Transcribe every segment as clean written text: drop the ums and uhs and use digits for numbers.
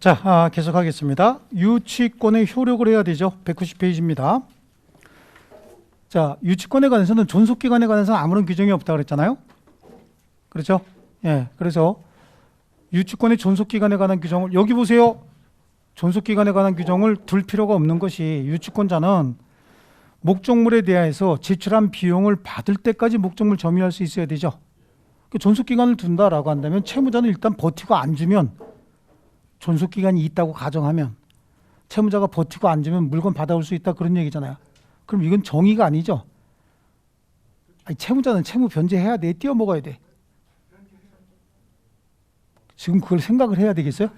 자, 계속하겠습니다. 유치권의 효력을 해야 되죠. 190페이지입니다. 자, 유치권에 관해서는 존속기간에 관해서는 아무런 규정이 없다 그랬잖아요. 그렇죠? 예, 그래서 유치권의 존속기간에 관한 규정을 여기 보세요. 존속기간에 관한 규정을 둘 필요가 없는 것이 유치권자는 목적물에 대해서 지출한 비용을 받을 때까지 목적물 점유할 수 있어야 되죠. 존속기간을 둔다라고 한다면 채무자는 일단 버티고 안 주면 존속기간이 있다고 가정하면 채무자가 버티고 안 주면 물건 받아올 수 있다 그런 얘기잖아요. 그럼 이건 정의가 아니죠. 아니, 채무자는 채무 변제해야 돼. 띄어먹어야 돼. 지금 그걸 생각을 해야 되겠어요?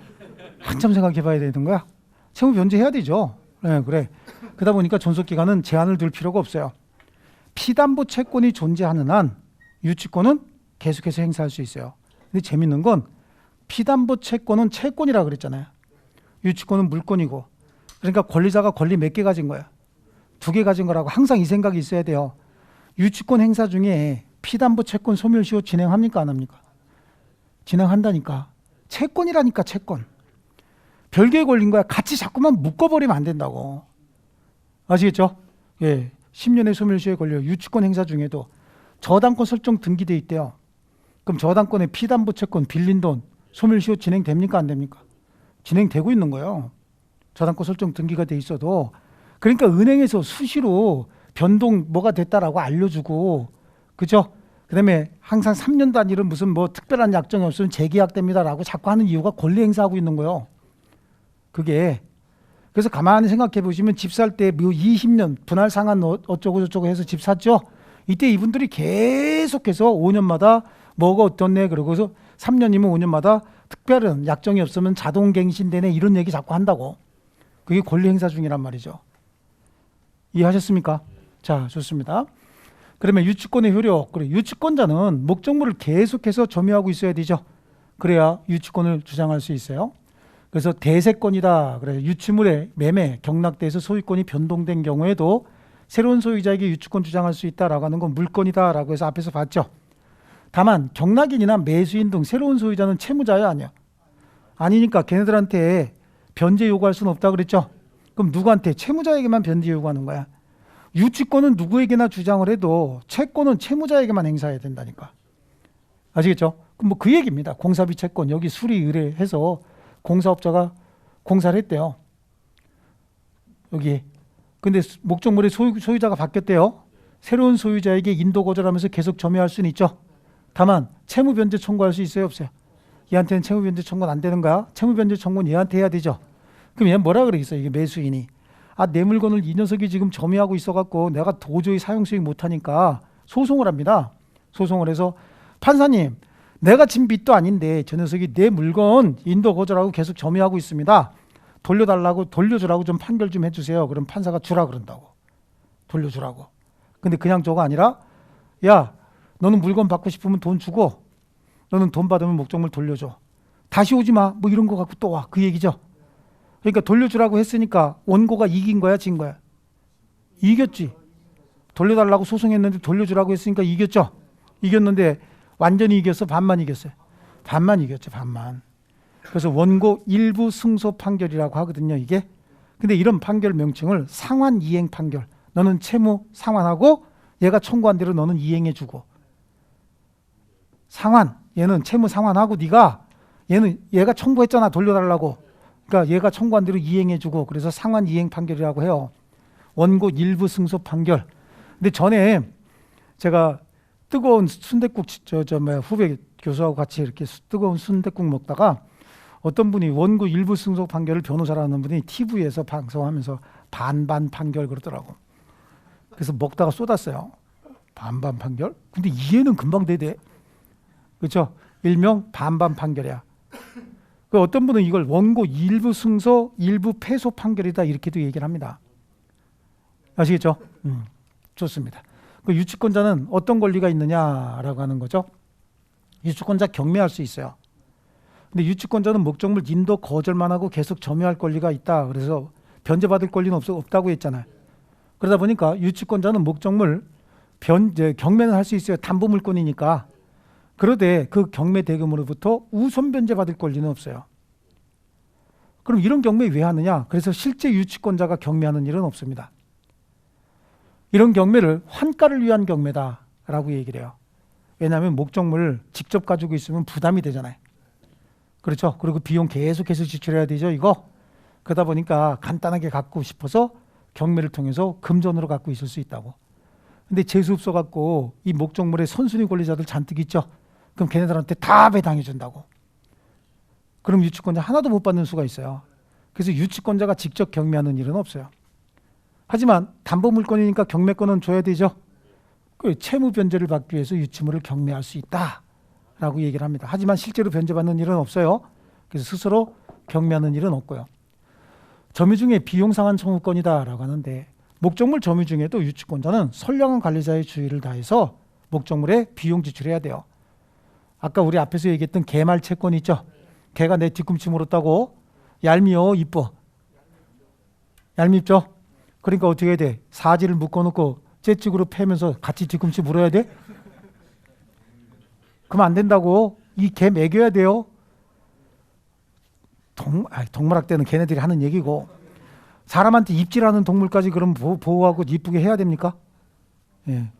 한참 생각해 봐야 되는 거야. 채무 변제해야 되죠. 네, 그래. 그러다 보니까 존속기간은 제한을 둘 필요가 없어요. 피담보 채권이 존재하는 한 유치권은 계속해서 행사할 수 있어요. 근데 재밌는 건 피담보 채권은 채권이라 그랬잖아요. 유치권은 물권이고. 그러니까 권리자가 권리 몇 개 가진 거야? 2개 가진 거라고 항상 이 생각이 있어야 돼요. 유치권 행사 중에 피담보 채권 소멸시효 진행합니까? 안 합니까? 진행한다니까. 채권이라니까 채권. 별개의 권리인 거야. 같이 자꾸만 묶어버리면 안 된다고. 아시겠죠? 예, 10년의 소멸시효에 걸려 유치권 행사 중에도 저당권 설정 등기돼 있대요. 그럼 저당권의 피담보 채권 빌린 돈 소멸시효 진행됩니까? 안 됩니까? 진행되고 있는 거예요. 저당권 설정 등기가 돼 있어도. 그러니까 은행에서 수시로 변동 뭐가 됐다라고 알려주고, 그죠? 그 다음에 항상 3년 단위로 무슨 뭐 특별한 약정이 없으면 재계약됩니다라고 자꾸 하는 이유가 권리 행사하고 있는 거예요. 그게. 그래서 가만히 생각해 보시면 집 살 때 20년 분할 상환 어쩌고 저쩌고 해서 집 샀죠? 이때 이분들이 계속해서 5년마다 뭐가 어떻네 그러고서 3년이면 5년마다 특별한 약정이 없으면 자동 갱신되네 이런 얘기 자꾸 한다고. 그게 권리 행사 중이란 말이죠. 이해하셨습니까? 자, 좋습니다. 그러면 유치권의 효력. 그래, 유치권자는 목적물을 계속해서 점유하고 있어야 되죠. 그래야 유치권을 주장할 수 있어요. 그래서 대세권이다. 그래, 유치물의 매매, 경락돼서 소유권이 변동된 경우에도 새로운 소유자에게 유치권 주장할 수 있다라고 하는 건 물권이다라고 해서 앞에서 봤죠. 다만 경락인이나 매수인 등 새로운 소유자는 채무자야 아니야? 아니니까 걔네들한테 변제 요구할 수는 없다 그랬죠. 그럼 누구한테? 채무자에게만 변제 요구하는 거야. 유치권은 누구에게나 주장을 해도 채권은 채무자에게만 행사해야 된다니까. 아시겠죠? 그럼 뭐 그 얘기입니다. 공사비 채권 여기 수리 의뢰해서 공사업자가 공사를 했대요. 여기. 근데 목적물의 소유자가 바뀌었대요. 새로운 소유자에게 인도 거절하면서 계속 점유할 수는 있죠. 다만 채무 변제 청구할 수 있어요, 없어요? 얘한테는 채무 변제 청구는 안 되는 거야. 채무 변제 청구는 얘한테 해야 되죠. 그럼 얘는 뭐라 그러겠어요? 이게 매수인이. 내 물건을 이 녀석이 지금 점유하고 있어갖고 내가 도저히 사용 수익 못하니까 소송을 합니다. 소송을 해서 판사님, 내가 진 빚도 아닌데 저 녀석이 내 물건 인도 거절하고 계속 점유하고 있습니다. 돌려주라고 좀 판결 좀 해주세요. 그럼 판사가 주라 그런다고. 돌려주라고. 근데 그냥 저거 아니라 야, 너는 물건 받고 싶으면 돈 주고 너는 돈 받으면 목적물 돌려줘. 다시 오지 마. 뭐 이런 거 갖고 또 와. 그 얘기죠. 그러니까 돌려주라고 했으니까 원고가 이긴 거야, 진 거야? 이겼지. 돌려달라고 소송했는데 돌려주라고 했으니까 이겼죠. 이겼는데 완전히 이겼어? 반만 이겼어요? 반만 이겼죠. 반만. 그래서 원고 일부 승소 판결이라고 하거든요, 이게. 근데 이런 판결 명칭을 상환 이행 판결. 너는 채무 상환하고 얘가 청구한 대로 너는 이행해 주고. 상환. 얘는 채무 상환하고 얘가 청구했잖아, 돌려달라고. 그러니까 얘가 청구한 대로 이행해 주고. 그래서 상환 이행 판결이라고 해요. 원고 일부 승소 판결. 근데 전에 제가 뜨거운 순댓국 후배 교수하고 같이 이렇게 뜨거운 순댓국 먹다가 어떤 분이 원고 일부 승소 판결을 변호사라는 분이 TV에서 방송하면서 반반 판결 그러더라고. 그래서 먹다가 쏟았어요. 반반 판결? 근데 이해는 금방 되대. 그렇죠? 일명 반반 판결이야. 그 어떤 분은 이걸 원고 일부 승소, 일부 패소 판결이다 이렇게도 얘기를 합니다. 아시겠죠? 좋습니다. 그 유치권자는 어떤 권리가 있느냐라고 하는 거죠. 유치권자 경매할 수 있어요. 근데 유치권자는 목적물 인도 거절만 하고 계속 점유할 권리가 있다. 그래서 변제받을 권리는 없다고 했잖아요. 그러다 보니까 유치권자는 목적물 경매는 할 수 있어요. 담보물권이니까. 그런데 그 경매 대금으로부터 우선 변제받을 권리는 없어요. 그럼 이런 경매 왜 하느냐? 그래서 실제 유치권자가 경매하는 일은 없습니다. 이런 경매를 환가를 위한 경매다라고 얘기를 해요. 왜냐하면 목적물을 직접 가지고 있으면 부담이 되잖아요. 그렇죠? 그리고 비용 계속해서 지출해야 되죠, 이거. 그러다 보니까 간단하게 갖고 싶어서 경매를 통해서 금전으로 갖고 있을 수 있다고. 근데 재수없어 갖고 이 목적물에 선순위 권리자들 잔뜩 있죠. 그럼 걔네들한테 다 배당해 준다고. 그럼 유치권자 하나도 못 받는 수가 있어요. 그래서 유치권자가 직접 경매하는 일은 없어요. 하지만 담보물권이니까 경매권은 줘야 되죠. 그 채무 변제를 받기 위해서 유치물을 경매할 수 있다라고 얘기를 합니다. 하지만 실제로 변제받는 일은 없어요. 그래서 스스로 경매하는 일은 없고요. 점유 중에 비용 상한 청구권이다라고 하는데 목적물 점유 중에도 유치권자는 선량한 관리자의 주의를 다해서 목적물에 비용 지출해야 돼요. 아까 우리 앞에서 얘기했던 개말 채권 있죠. 개가 내 뒤꿈치 물었다고 얄미워 이뻐. 얄밉죠. 그러니까 어떻게 해야 돼? 사지를 묶어놓고 째찍으로 패면서 같이 뒤꿈치 물어야 돼? 그러면 안 된다고. 이 개 먹여야 돼요. 동물학 때는 걔네들이 하는 얘기고 사람한테 입질하는 동물까지 그럼 보호하고 이쁘게 해야 됩니까? 예.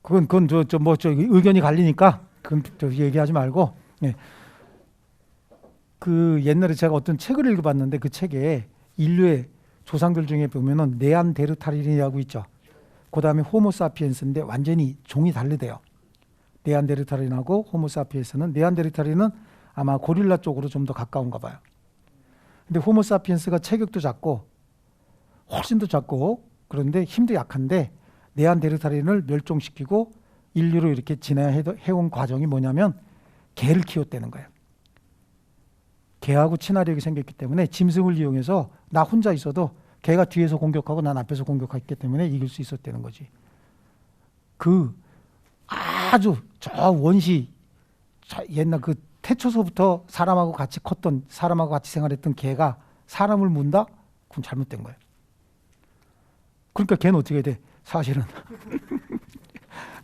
그건 저 의견이 갈리니까 그건 저 얘기하지 말고. 예. 그 옛날에 제가 어떤 책을 읽어봤는데 그 책에 인류의 조상들 중에 보면은 네안데르탈인이라고 있죠. 그 다음에 호모사피엔스인데 완전히 종이 다르대요. 네안데르탈인하고 호모사피엔스는 네안데르탈인은 아마 고릴라 쪽으로 좀 더 가까운가 봐요. 근데 호모사피엔스가 체격도 작고 훨씬 더 작고 그런데 힘도 약한데 네안데르탈인을 멸종시키고 인류로 이렇게 진화해온 과정이 뭐냐면 개를 키웠다는 거예요. 개하고 친화력이 생겼기 때문에 짐승을 이용해서 나 혼자 있어도 개가 뒤에서 공격하고 난 앞에서 공격했기 때문에 이길 수 있었다는 거지. 그 아주 저 원시 옛날 그 태초서부터 사람하고 같이 컸던 사람하고 같이 생활했던 개가 사람을 문다? 그건 잘못된 거예요. 그러니까 걔는 어떻게 돼? 사실은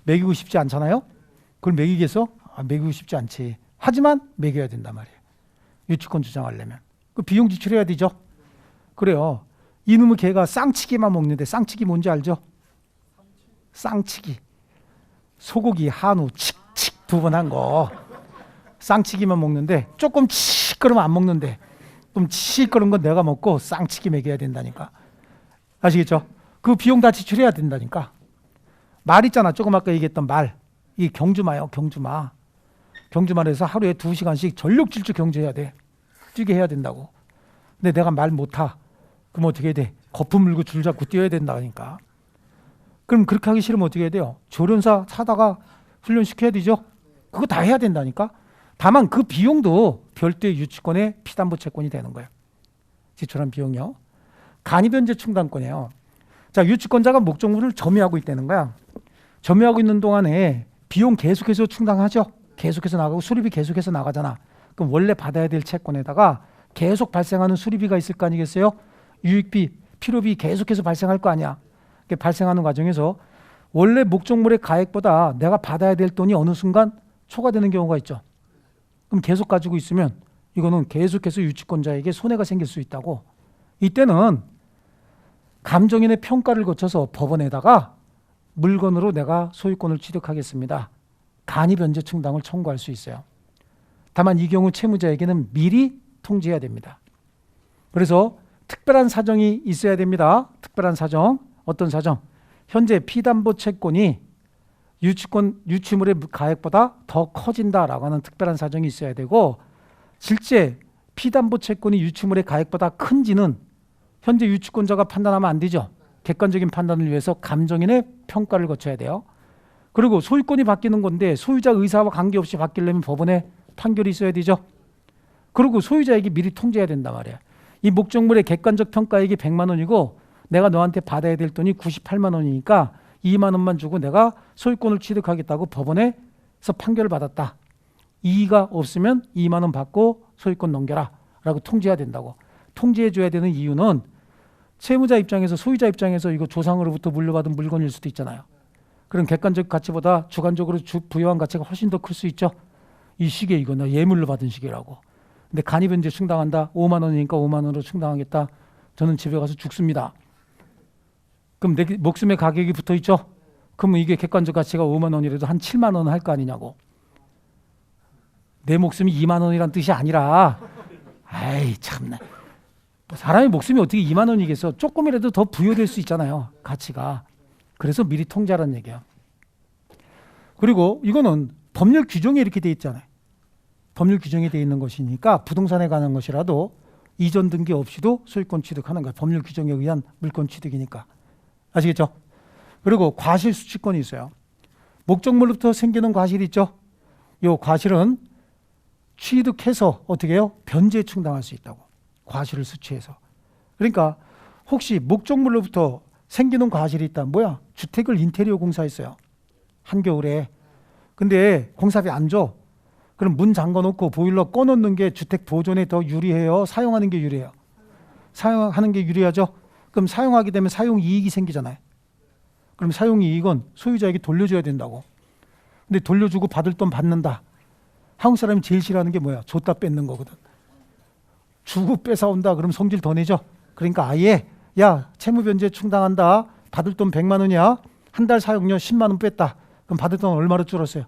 먹이고 싶지 않잖아요. 그걸 먹이겠어? 먹이고 싶지 않지. 하지만 먹여야 된단 말이에요. 유치권 주장하려면 그 비용 지출해야 되죠. 그래요. 이놈의 개가 쌍치기만 먹는데 쌍치기 뭔지 알죠? 쌍치기 소고기 한우 칙칙 2번 한 거 쌍치기만 먹는데 조금 칙 그러면 안 먹는데 좀 칙 그런 건 내가 먹고 쌍치기 먹여야 된다니까. 아시겠죠? 그 비용 다 지출해야 된다니까. 말 있잖아. 조금 아까 얘기했던 말. 이 경주마요. 경주말에서 하루에 2시간씩 전력 질주 경주해야 돼. 뛰게 해야 된다고. 근데 내가 말 못 타. 그럼 어떻게 해야 돼? 거품 물고 줄 잡고 뛰어야 된다니까. 그럼 그렇게 하기 싫으면 어떻게 해야 돼요? 조련사 사다가 훈련시켜야 되죠. 그거 다 해야 된다니까. 다만 그 비용도 별도의 유치권의 피담보 채권이 되는 거예요. 지출한 비용이요. 간이변제 충당권이에요. 자, 유치권자가 목적물을 점유하고 있다는 거야. 점유하고 있는 동안에 비용 계속해서 충당하죠. 계속해서 나가고 수리비 계속해서 나가잖아. 그럼 원래 받아야 될 채권에다가 계속 발생하는 수리비가 있을 거 아니겠어요? 유익비, 필요비 계속해서 발생할 거 아니야. 발생하는 과정에서 원래 목적물의 가액보다 내가 받아야 될 돈이 어느 순간 초과되는 경우가 있죠. 그럼 계속 가지고 있으면 이거는 계속해서 유치권자에게 손해가 생길 수 있다고. 이때는 감정인의 평가를 거쳐서 법원에다가 물건으로 내가 소유권을 취득하겠습니다. 간이변제 충당을 청구할 수 있어요. 다만 이 경우 채무자에게는 미리 통지해야 됩니다. 그래서 특별한 사정이 있어야 됩니다. 특별한 사정. 어떤 사정? 현재 피담보 채권이 유치물의 가액보다 더 커진다라고 하는 특별한 사정이 있어야 되고, 실제 피담보 채권이 유치물의 가액보다 큰지는 현재 유치권자가 판단하면 안 되죠. 객관적인 판단을 위해서 감정인의 평가를 거쳐야 돼요. 그리고 소유권이 바뀌는 건데 소유자 의사와 관계없이 바뀌려면 법원에 판결이 있어야 되죠. 그리고 소유자에게 미리 통지해야 된단 말이야. 이 목적물의 객관적 평가액이 100만 원이고 내가 너한테 받아야 될 돈이 98만 원이니까 2만 원만 주고 내가 소유권을 취득하겠다고 법원에서 판결을 받았다. 이의가 없으면 2만 원 받고 소유권 넘겨라 라고 통지해야 된다고. 통지해 줘야 되는 이유는 채무자 입장에서 소유자 입장에서 이거 조상으로부터 물려받은 물건일 수도 있잖아요. 그런 객관적 가치보다 주관적으로 부여한 가치가 훨씬 더 클 수 있죠. 이 시계 이거 나 예물로 받은 시계라고. 근데 간이 변제 충당한다. 5만 원이니까 5만 원으로 충당하겠다. 저는 집에 가서 죽습니다. 그럼 내 목숨의 가격이 붙어 있죠? 그럼 이게 객관적 가치가 5만 원이라도 한 7만 원 할 거 아니냐고. 내 목숨이 2만 원이란 뜻이 아니라, 아이 참나. 사람의 목숨이 어떻게 2만 원이겠어? 조금이라도 더 부여될 수 있잖아요, 가치가. 그래서 미리 통제하라는 얘기야. 그리고 이거는 법률 규정에 이렇게 돼 있잖아요. 법률 규정에 돼 있는 것이니까 부동산에 관한 것이라도 이전 등기 없이도 소유권 취득하는 거야. 법률 규정에 의한 물권 취득이니까. 아시겠죠? 그리고 과실 수취권이 있어요. 목적물로부터 생기는 과실이 있죠. 이 과실은 취득해서 어떻게 해요? 변제 충당할 수 있다고. 과실을 수취해서. 그러니까 혹시 목적물로부터 생기는 과실이 있다. 뭐야? 주택을 인테리어 공사했어요. 한겨울에. 근데 공사비 안 줘. 그럼 문 잠궈놓고 보일러 꺼놓는 게 주택 보존에 더 유리해요? 사용하는 게 유리해요? 사용하는 게 유리하죠? 그럼 사용하게 되면 사용 이익이 생기잖아요. 그럼 사용 이익은 소유자에게 돌려줘야 된다고. 근데 돌려주고 받을 돈 받는다. 한국 사람이 제일 싫어하는 게 뭐야? 줬다 뺏는 거거든. 주고 뺏어온다. 그럼 성질 더 내죠. 그러니까 아예 야 채무 변제 충당한다. 받을 돈 100만 원이야. 한 달 사용료 10만 원 뺐다. 그럼 받을 돈 얼마로 줄었어요?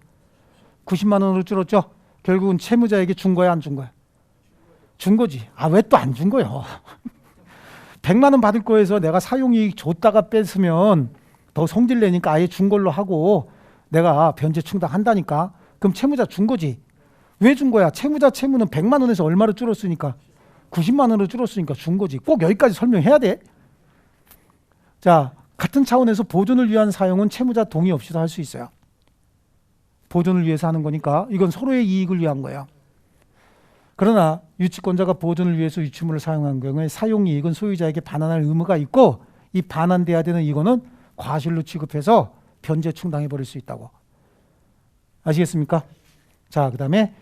90만 원으로 줄었죠. 결국은 채무자에게 준 거야, 안 준 거야? 준 거지. 아, 왜 또 안 준 거예요? 100만 원 받을 거에서 내가 사용이익 줬다가 뺐으면 더 성질 내니까 아예 준 걸로 하고 내가 변제 충당한다니까. 그럼 채무자 준 거지. 왜 준 거야? 채무자 채무는 100만 원에서 얼마로 줄었으니까 90만 원으로 줄었으니까 준 거지. 꼭 여기까지 설명해야 돼? 자, 같은 차원에서 보존을 위한 사용은 채무자 동의 없이도 할 수 있어요. 보존을 위해서 하는 거니까 이건 서로의 이익을 위한 거예요. 그러나 유치권자가 보존을 위해서 유치물을 사용한 경우에 사용이익은 소유자에게 반환할 의무가 있고 이 반환돼야 되는 이거는 과실로 취급해서 변제 충당해버릴 수 있다고. 아시겠습니까? 자, 그 다음에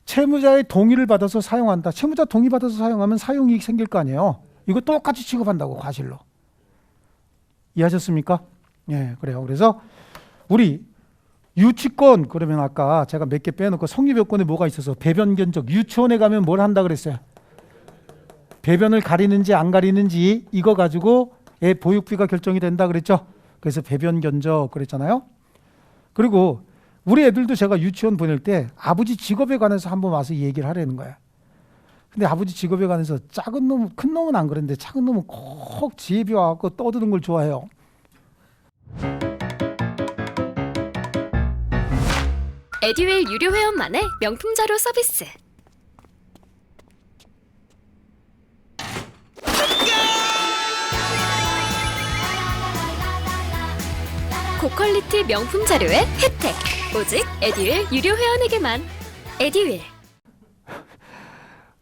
채무자의 동의를 받아서 사용한다. 채무자 동의 받아서 사용하면 사용이익 생길 거 아니에요. 이거 똑같이 취급한다고, 과실로. 이해하셨습니까? 예, 그래요. 그래서 우리 유치권, 그러면 아까 제가 몇 개 빼놓고 성립요건에 뭐가 있어서 배변 견적, 유치원에 가면 뭘 한다 그랬어요? 배변을 가리는지 안 가리는지 이거 가지고 애 보육비가 결정이 된다 그랬죠? 그래서 배변 견적 그랬잖아요. 그리고 우리 애들도 제가 유치원 보낼 때 아버지 직업에 관해서 한번 와서 얘기를 하려는 거야. 근데 아버지 직업에 관해서 작은 놈, 큰 놈은 안 그랬는데 작은 놈은 꼭 집에 와서 떠드는 걸 좋아해요. 에듀윌 유료 회원만의 명품 자료 서비스. 고퀄리티 명품 자료의 혜택. 오직 에듀윌 유료 회원에게만. 에듀윌.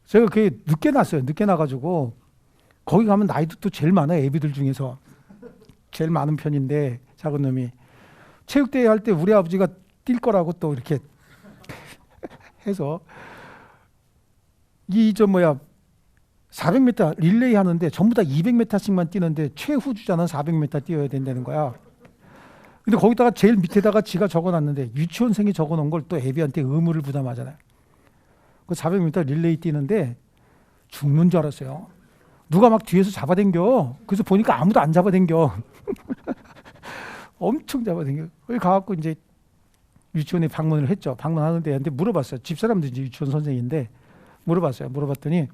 제가 그게 늦게 났어요. 늦게 나가지고 거기 가면 나이도 또 제일 많아요. 애비들 중에서 제일 많은 편인데 작은 놈이 체육대회 할 때 우리 아버지가 뛸 거라고 또 이렇게 해서 이 400m 릴레이 하는데 전부 다 200m씩만 뛰는데 최후주자는 400m 뛰어야 된다는 거야. 근데 거기다가 제일 밑에다가 지가 적어놨는데 유치원생이 적어놓은 걸 또 애비한테 의무를 부담하잖아요. 그 400m 릴레이 뛰는데 죽는 줄 알았어요. 누가 막 뒤에서 잡아당겨. 그래서 보니까 아무도 안 잡아당겨. 엄청 잡아당겨. 거기 가갖고 이제 유치원에 방문을 했죠. 방문하는데 애한테 물어봤어요. 집사람도 이제 유치원 선생인데 물어봤어요. 물어봤더니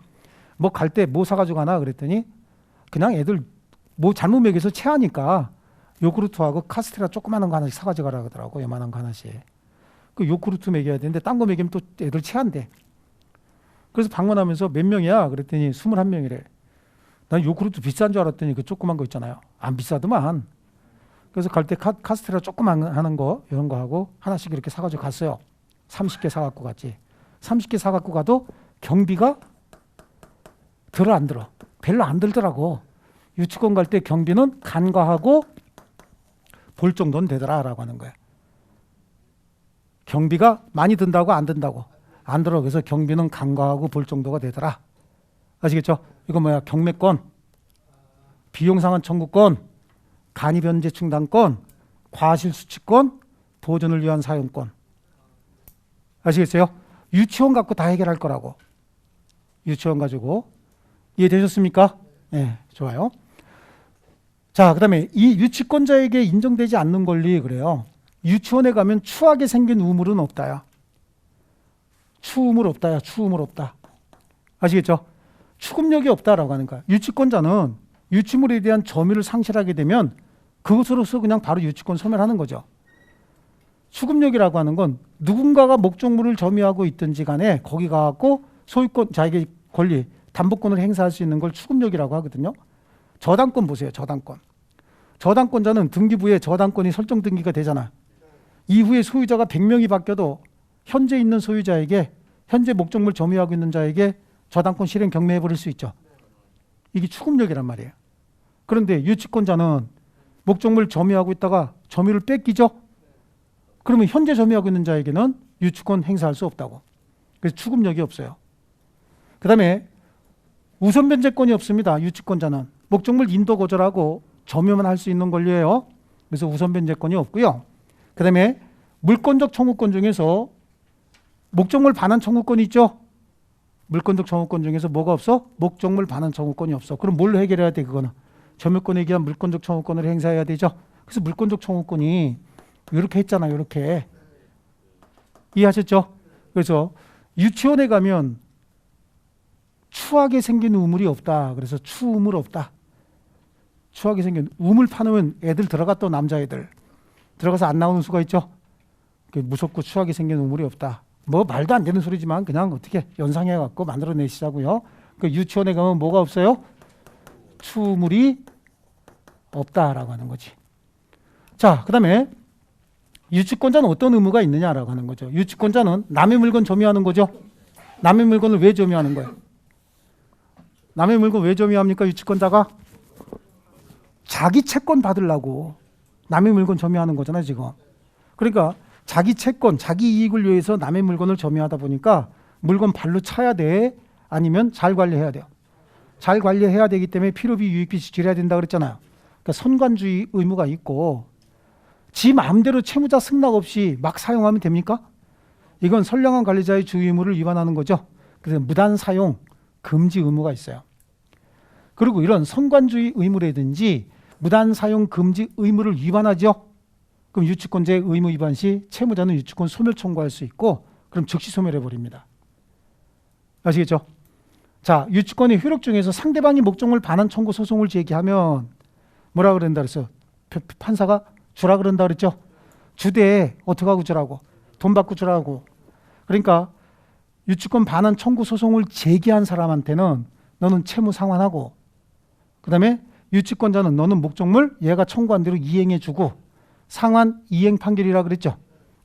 뭐 갈 때 뭐 사가지고 가나 그랬더니 그냥 애들 뭐 잘못 먹여서 체하니까 요구르트하고 카스테라 조그마한 거 하나씩 사가지고 가라 그러더라고. 요만한 거 하나씩. 그 요구르트 먹여야 되는데 딴 거 먹이면 또 애들 체한대. 그래서 방문하면서 몇 명이야? 그랬더니 21명이래. 난 요구르트 비싼 줄 알았더니 그 조그만 거 있잖아요. 안 비싸더만. 그래서 갈 때 카스테라 조그만 하는 거 이런 거 하고 하나씩 이렇게 사가지고 갔어요. 30개 사갖고 갔지. 30개 사갖고 가도 경비가 들어 안 들어? 별로 안 들더라고. 유치원 갈 때 경비는 간과하고 볼 정도는 되더라라고 하는 거야. 경비가 많이 든다고 안 든다고? 안 들어. 그래서 경비는 간과하고 볼 정도가 되더라. 아시겠죠? 이거 뭐야? 경매권, 비용상환 청구권, 간이변제 충당권, 과실수취권, 보존을 위한 사용권. 아시겠어요? 유치원 갖고 다 해결할 거라고. 유치원 가지고. 이해되셨습니까? 네, 좋아요. 자, 그 다음에 이 유치권자에게 인정되지 않는 권리 그래요. 유치원에 가면 추하게 생긴 우물은 없다야. 추우물 없다야. 추우물 없다. 아시겠죠? 추금력이 없다라고 하는 거야. 유치권자는 유치물에 대한 점유를 상실하게 되면 그것으로서 그냥 바로 유치권 소멸하는 거죠. 추금력이라고 하는 건 누군가가 목적물을 점유하고 있든지 간에 거기 가갖고 소유권, 자기 권리, 담보권을 행사할 수 있는 걸 추금력이라고 하거든요. 저당권 보세요. 저당권. 저당권자는 등기부에 저당권이 설정 등기가 되잖아. 이후에 소유자가 100명이 바뀌어도 현재 있는 소유자에게, 현재 목적물 점유하고 있는 자에게 저당권 실행 경매해 버릴 수 있죠. 이게 추금력이란 말이에요. 그런데 유치권자는 목적물 점유하고 있다가 점유를 뺏기죠. 그러면 현재 점유하고 있는 자에게는 유치권 행사할 수 없다고. 그래서 추금력이 없어요. 그 다음에 우선 변제권이 없습니다. 유치권자는 목적물 인도 거절하고 점유만 할 수 있는 권리예요. 그래서 우선 변제권이 없고요. 그 다음에 물권적 청구권 중에서 목적물 반환 청구권이 있죠. 물권적 청구권 중에서 뭐가 없어? 목적물 반환 청구권이 없어. 그럼 뭘로 해결해야 돼? 그거는 점유권에 기한 물권적 청구권을 행사해야 되죠. 그래서 물권적 청구권이 이렇게 했잖아요. 이렇게. 이해하셨죠? 그래서 유치원에 가면 추하게 생긴 우물이 없다. 그래서 추우물 없다. 추하게 생긴 우물 파놓으면 애들 들어갔던 남자애들 들어가서 안 나오는 수가 있죠. 무섭고 추하게 생긴 우물이 없다. 뭐 말도 안 되는 소리지만 그냥 어떻게 연상해 갖고 만들어내시자고요. 그 유치원에 가면 뭐가 없어요? 추우물이 없다라고 하는 거지. 자, 그다음에 유치권자는 어떤 의무가 있느냐라고 하는 거죠. 유치권자는 남의 물건 점유하는 거죠. 남의 물건을 왜 점유하는 거예요? 남의 물건 왜 점유합니까? 유치권자가 자기 채권 받으려고 남의 물건 점유하는 거잖아요, 지금. 그러니까 자기 채권, 자기 이익을 위해서 남의 물건을 점유하다 보니까 물건 발로 차야 돼? 아니면 잘 관리해야 돼요? 잘 관리해야 되기 때문에 필요비, 유익비 지출해야 된다 그랬잖아요. 그러니까 선관주의 의무가 있고 지 마음대로 채무자 승낙 없이 막 사용하면 됩니까? 이건 선량한 관리자의 주의 의무를 위반하는 거죠. 그래서 무단 사용 금지 의무가 있어요. 그리고 이런 선관주의 의무라든지 무단 사용 금지 의무를 위반하죠. 그럼 유치권자의 의무 위반 시 채무자는 유치권 소멸 청구할 수 있고 그럼 즉시 소멸해 버립니다. 아시겠죠? 자, 유치권의 효력 중에서 상대방이 목적물 반환 청구 소송을 제기하면 뭐라 그런다 그랬어요? 판사가 주라 그런다 그랬죠? 주대 어떻게 하고 주라고? 돈 받고 주라고. 그러니까 유치권 반환 청구 소송을 제기한 사람한테는 너는 채무 상환하고 그다음에 유치권자는 너는 목적물 얘가 청구한 대로 이행해 주고 상환 이행 판결이라 그랬죠.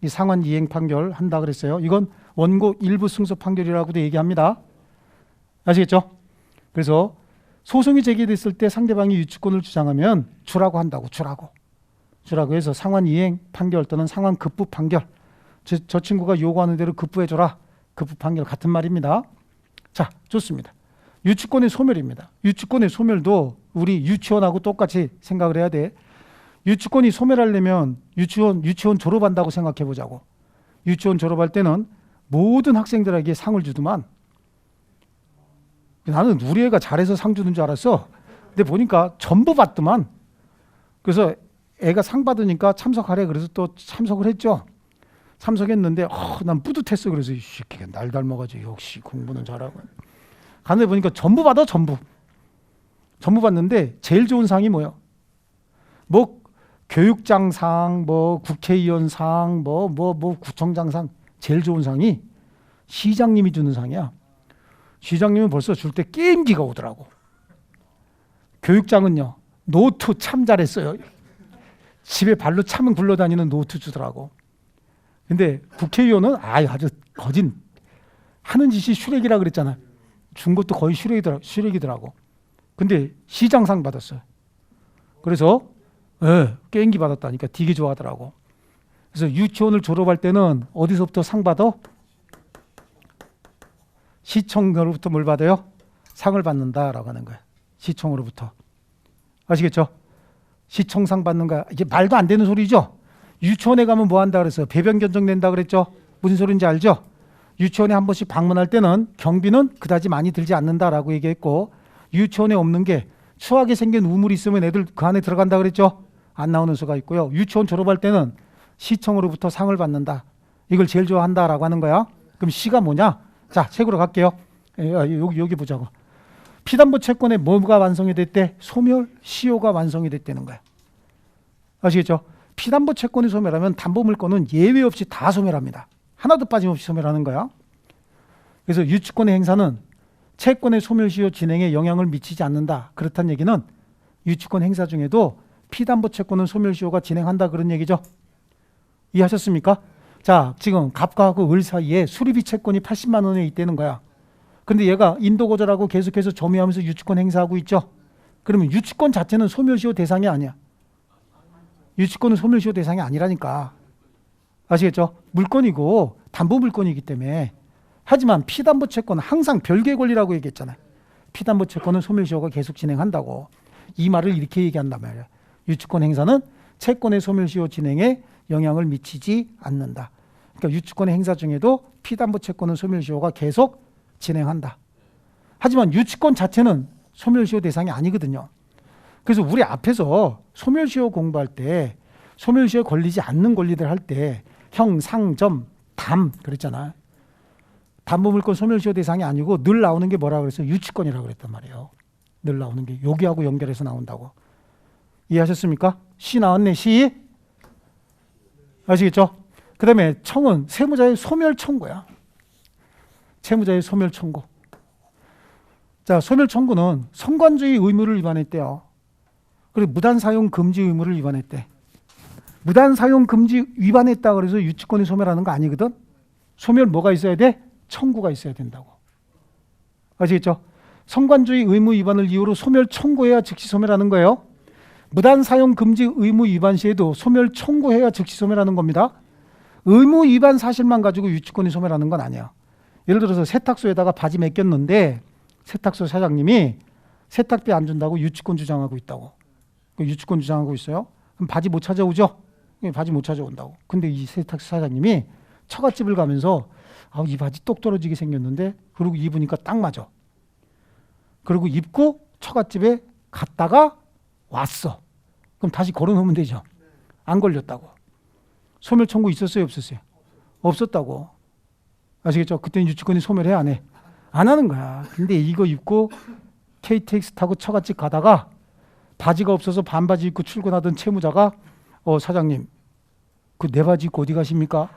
이 상환 이행 판결 한다 그랬어요. 이건 원고 일부 승소 판결이라고도 얘기합니다. 아시겠죠? 그래서 소송이 제기됐을 때 상대방이 유치권을 주장하면 주라고 한다고. 주라고 해서 상환 이행 판결 또는 상환 급부 판결. 저 친구가 요구하는 대로 급부해줘라. 급부 판결 같은 말입니다. 자, 좋습니다. 유치권의 소멸입니다. 유치권의 소멸도 우리 유치원하고 똑같이 생각을 해야 돼. 유치권이 소멸하려면 유치원 졸업한다고 생각해 보자고. 유치원 졸업할 때는 모든 학생들에게 상을 주더만. 나는 우리 애가 잘해서 상 주는 줄 알았어. 근데 보니까 전부 받더만. 그래서 애가 상 받으니까 참석하래. 그래서 또 참석을 했죠. 참석했는데 난 뿌듯했어. 그래서 이 새끼가 날 닮아가지고 역시 공부는 잘하고. 갔는데 보니까 전부 받아. 전부 받는데 제일 좋은 상이 뭐야? 뭐 교육장상, 뭐 국회의원상, 뭐 구청장상. 제일 좋은 상이 시장님이 주는 상이야. 시장님은 벌써 줄 때 게임기가 오더라고. 교육장은요, 노트 참 잘했어요. 집에 발로 차면 굴러다니는 노트 주더라고. 근데 국회의원은 아주 거진 하는 짓이 슈렉이라 그랬잖아. 준 것도 거의 슈렉이더라고. 근데 시장상 받았어요. 그래서 게임기 받았다니까 되게 좋아하더라고. 그래서 유치원을 졸업할 때는 어디서부터 상 받아? 시청으로부터 뭘 받아요? 상을 받는다라고 하는 거예요. 시청으로부터. 아시겠죠? 시청상 받는 거야. 이게 말도 안 되는 소리죠? 유치원에 가면 뭐 한다 그랬어요? 배변 견적 낸다 그랬죠? 무슨 소리인지 알죠? 유치원에 한 번씩 방문할 때는 경비는 그다지 많이 들지 않는다라고 얘기했고, 유치원에 없는 게 추하게 생긴 우물이 있으면 애들 그 안에 들어간다 그랬죠. 안 나오는 수가 있고요. 유치원 졸업할 때는 시청으로부터 상을 받는다. 이걸 제일 좋아한다라고 하는 거야. 그럼 시가 뭐냐? 자, 책으로 갈게요. 여기 보자고. 피담보 채권에 뭐가 완성이 됐대? 소멸시효가 완성이 됐다는 거야. 아시겠죠? 피담보 채권이 소멸하면 담보물권은 예외 없이 다 소멸합니다. 하나도 빠짐없이 소멸하는 거야. 그래서 유치권의 행사는 채권의 소멸시효 진행에 영향을 미치지 않는다. 그렇다는 얘기는 유치권 행사 중에도 피담보 채권은 소멸시효가 진행한다, 그런 얘기죠. 이해하셨습니까? 자, 지금 갑과하고 을 사이에 수리비 채권이 80만 원에 있다는 거야. 근데 얘가 인도 거절하고 계속해서 점유하면서 유치권 행사하고 있죠. 그러면 유치권 자체는 소멸시효 대상이 아니야. 유치권은 소멸시효 대상이 아니라니까. 아시겠죠? 물권이고 담보 물권이기 때문에. 하지만 피담보 채권은 항상 별개의 권리라고 얘기했잖아요. 피담보 채권은 소멸시효가 계속 진행한다고. 이 말을 이렇게 얘기한단 말이야. 유치권 행사는 채권의 소멸시효 진행에 영향을 미치지 않는다. 그러니까 유치권의 행사 중에도 피담보 채권은 소멸시효가 계속 진행한다. 하지만 유치권 자체는 소멸시효 대상이 아니거든요. 그래서 우리 앞에서 소멸시효 공부할 때 소멸시효에 걸리지 않는 권리들 할 때 형, 상, 점, 담 그랬잖아. 담보물권 소멸시효 대상이 아니고 늘 나오는 게 뭐라고 그랬어요? 유치권이라고 그랬단 말이에요. 늘 나오는 게 여기하고 연결해서 나온다고. 이해하셨습니까? 시 나왔네, 시. 아시겠죠? 그 다음에 청은 세무자의 소멸 청구야. 채무자의 소멸 청구. 자, 소멸 청구는 성관주의 의무를 위반했대요. 그리고 무단 사용 금지 의무를 위반했대. 무단 사용 금지 위반했다 그래서 유치권이 소멸하는 거 아니거든. 소멸 뭐가 있어야 돼? 청구가 있어야 된다고. 아시겠죠? 성관주의 의무 위반을 이유로 소멸 청구해야 즉시 소멸하는 거예요. 무단 사용 금지 의무 위반 시에도 소멸 청구해야 즉시 소멸하는 겁니다. 의무 위반 사실만 가지고 유치권이 소멸하는 건 아니야. 예를 들어서 세탁소에다가 바지 맡겼는데 세탁소 사장님이 세탁비 안 준다고 유치권 주장하고 있다고. 유치권 주장하고 있어요. 그럼 바지 못 찾아오죠? 바지 못 찾아온다고. 근데 이 세탁소 사장님이 처갓집을 가면서 이 바지 똑 떨어지게 생겼는데 그리고 입으니까 딱 맞아. 그리고 입고 처갓집에 갔다가 왔어. 그럼 다시 걸어놓으면 되죠. 안 걸렸다고. 소멸 청구 있었어요, 없었어요? 없었다고. 아시겠죠? 그때는 유치권이 소멸해, 안 해? 안 하는 거야. 근데 이거 입고 KTX 타고 처갓집 가다가 바지가 없어서 반바지 입고 출근하던 채무자가 사장님, 그 내 바지 입고 어디 가십니까?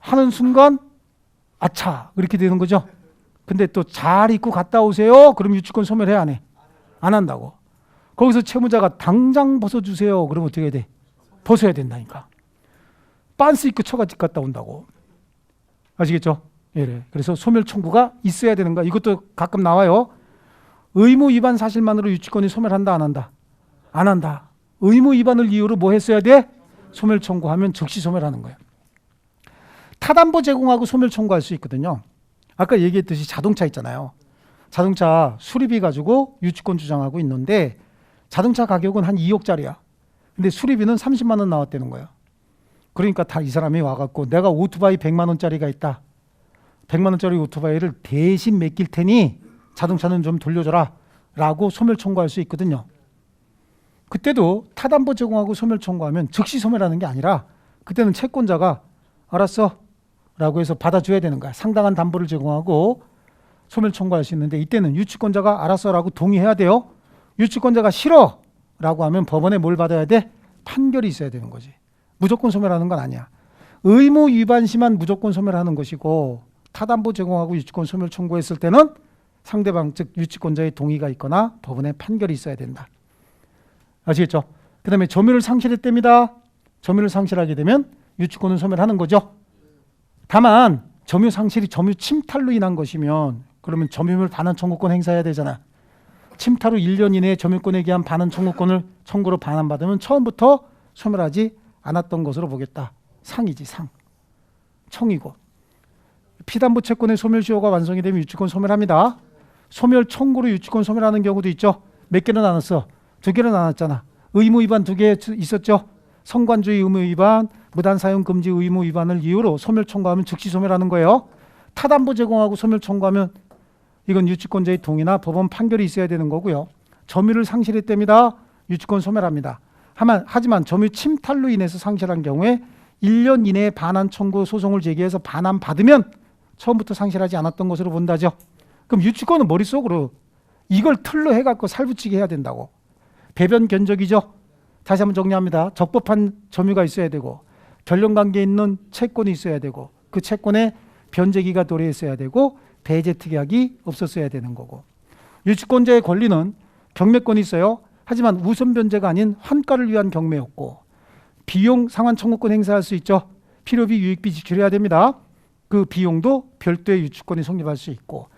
하는 순간 아차 그렇게 되는 거죠. 근데 또 잘 입고 갔다 오세요. 그럼 유치권 소멸해, 안 해? 안 한다고. 거기서 채무자가 당장 벗어주세요. 그러면 어떻게 해야 돼? 벗어야 된다니까. 빤스 입고 처갓집 갔다 온다고. 아시겠죠? 예. 그래서 소멸 청구가 있어야 되는 거야. 이것도 가끔 나와요. 의무 위반 사실만으로 유치권이 소멸한다, 안 한다? 안 한다. 의무 위반을 이유로 뭐 했어야 돼? 소멸 청구하면 즉시 소멸하는 거예요. 타담보 제공하고 소멸 청구할 수 있거든요. 아까 얘기했듯이 자동차 있잖아요. 자동차 수리비 가지고 유치권 주장하고 있는데 자동차 가격은 한 2억짜리야. 근데 수리비는 30만 원 나왔다는 거예요. 그러니까 다 이 사람이 와갖고 내가 오토바이 100만 원짜리가 있다. 100만 원짜리 오토바이를 대신 맡길 테니 자동차는 좀 돌려줘라 라고 소멸 청구할 수 있거든요. 그때도 타담보 제공하고 소멸 청구하면 즉시 소멸하는 게 아니라 그때는 채권자가 알았어 라고 해서 받아줘야 되는 거야. 상당한 담보를 제공하고 소멸 청구할 수 있는데 이때는 유치권자가 알았어 라고 동의해야 돼요. 유치권자가 싫어 라고 하면 법원에 뭘 받아야 돼? 판결이 있어야 되는 거지. 무조건 소멸하는 건 아니야. 의무 위반 시만 무조건 소멸하는 것이고 타담보 제공하고 유치권 소멸 청구했을 때는 상대방 즉 유치권자의 동의가 있거나 법원에 판결이 있어야 된다. 아시겠죠? 그 다음에 점유를 상실했답니다. 점유를 상실하게 되면 유치권은 소멸하는 거죠. 다만 점유 상실이 점유 침탈로 인한 것이면 그러면 점유물 반환 청구권 행사해야 되잖아. 침탈 후 1년 이내에 점유권에 기한 반환 청구권을 청구로 반환받으면 처음부터 소멸하지 않았던 것으로 보겠다. 상이지, 상. 청이고. 피담보 채권의 소멸시효가 완성이 되면 유치권 소멸합니다. 소멸 청구로 유치권 소멸하는 경우도 있죠. 몇 개는 나눴어? 2개는 나눴잖아. 의무 위반 2개 있었죠. 성관주의 의무 위반, 무단 사용 금지 의무 위반을 이유로 소멸 청구하면 즉시 소멸하는 거예요. 타담보 제공하고 소멸 청구하면 이건 유치권자의 동의나 법원 판결이 있어야 되는 거고요. 점유를 상실했답니다. 유치권 소멸합니다. 하지만 점유 침탈로 인해서 상실한 경우에 1년 이내에 반환 청구 소송을 제기해서 반환 받으면 처음부터 상실하지 않았던 것으로 본다죠. 그럼 유치권은 머릿속으로 이걸 틀로 해갖고 살붙이게 해야 된다고. 배변 견적이죠. 다시 한번 정리합니다. 적법한 점유가 있어야 되고 결론관계에 있는 채권이 있어야 되고 그 채권에 변제기가 도래했어야 되고 배제 특약이 없었어야 되는 거고, 유치권자의 권리는 경매권이 있어요. 하지만 우선 변제가 아닌 환가를 위한 경매였고, 비용 상환 청구권 행사할 수 있죠. 필요비 유익비 지출해야 됩니다. 그 비용도 별도의 유치권이 성립할 수 있고,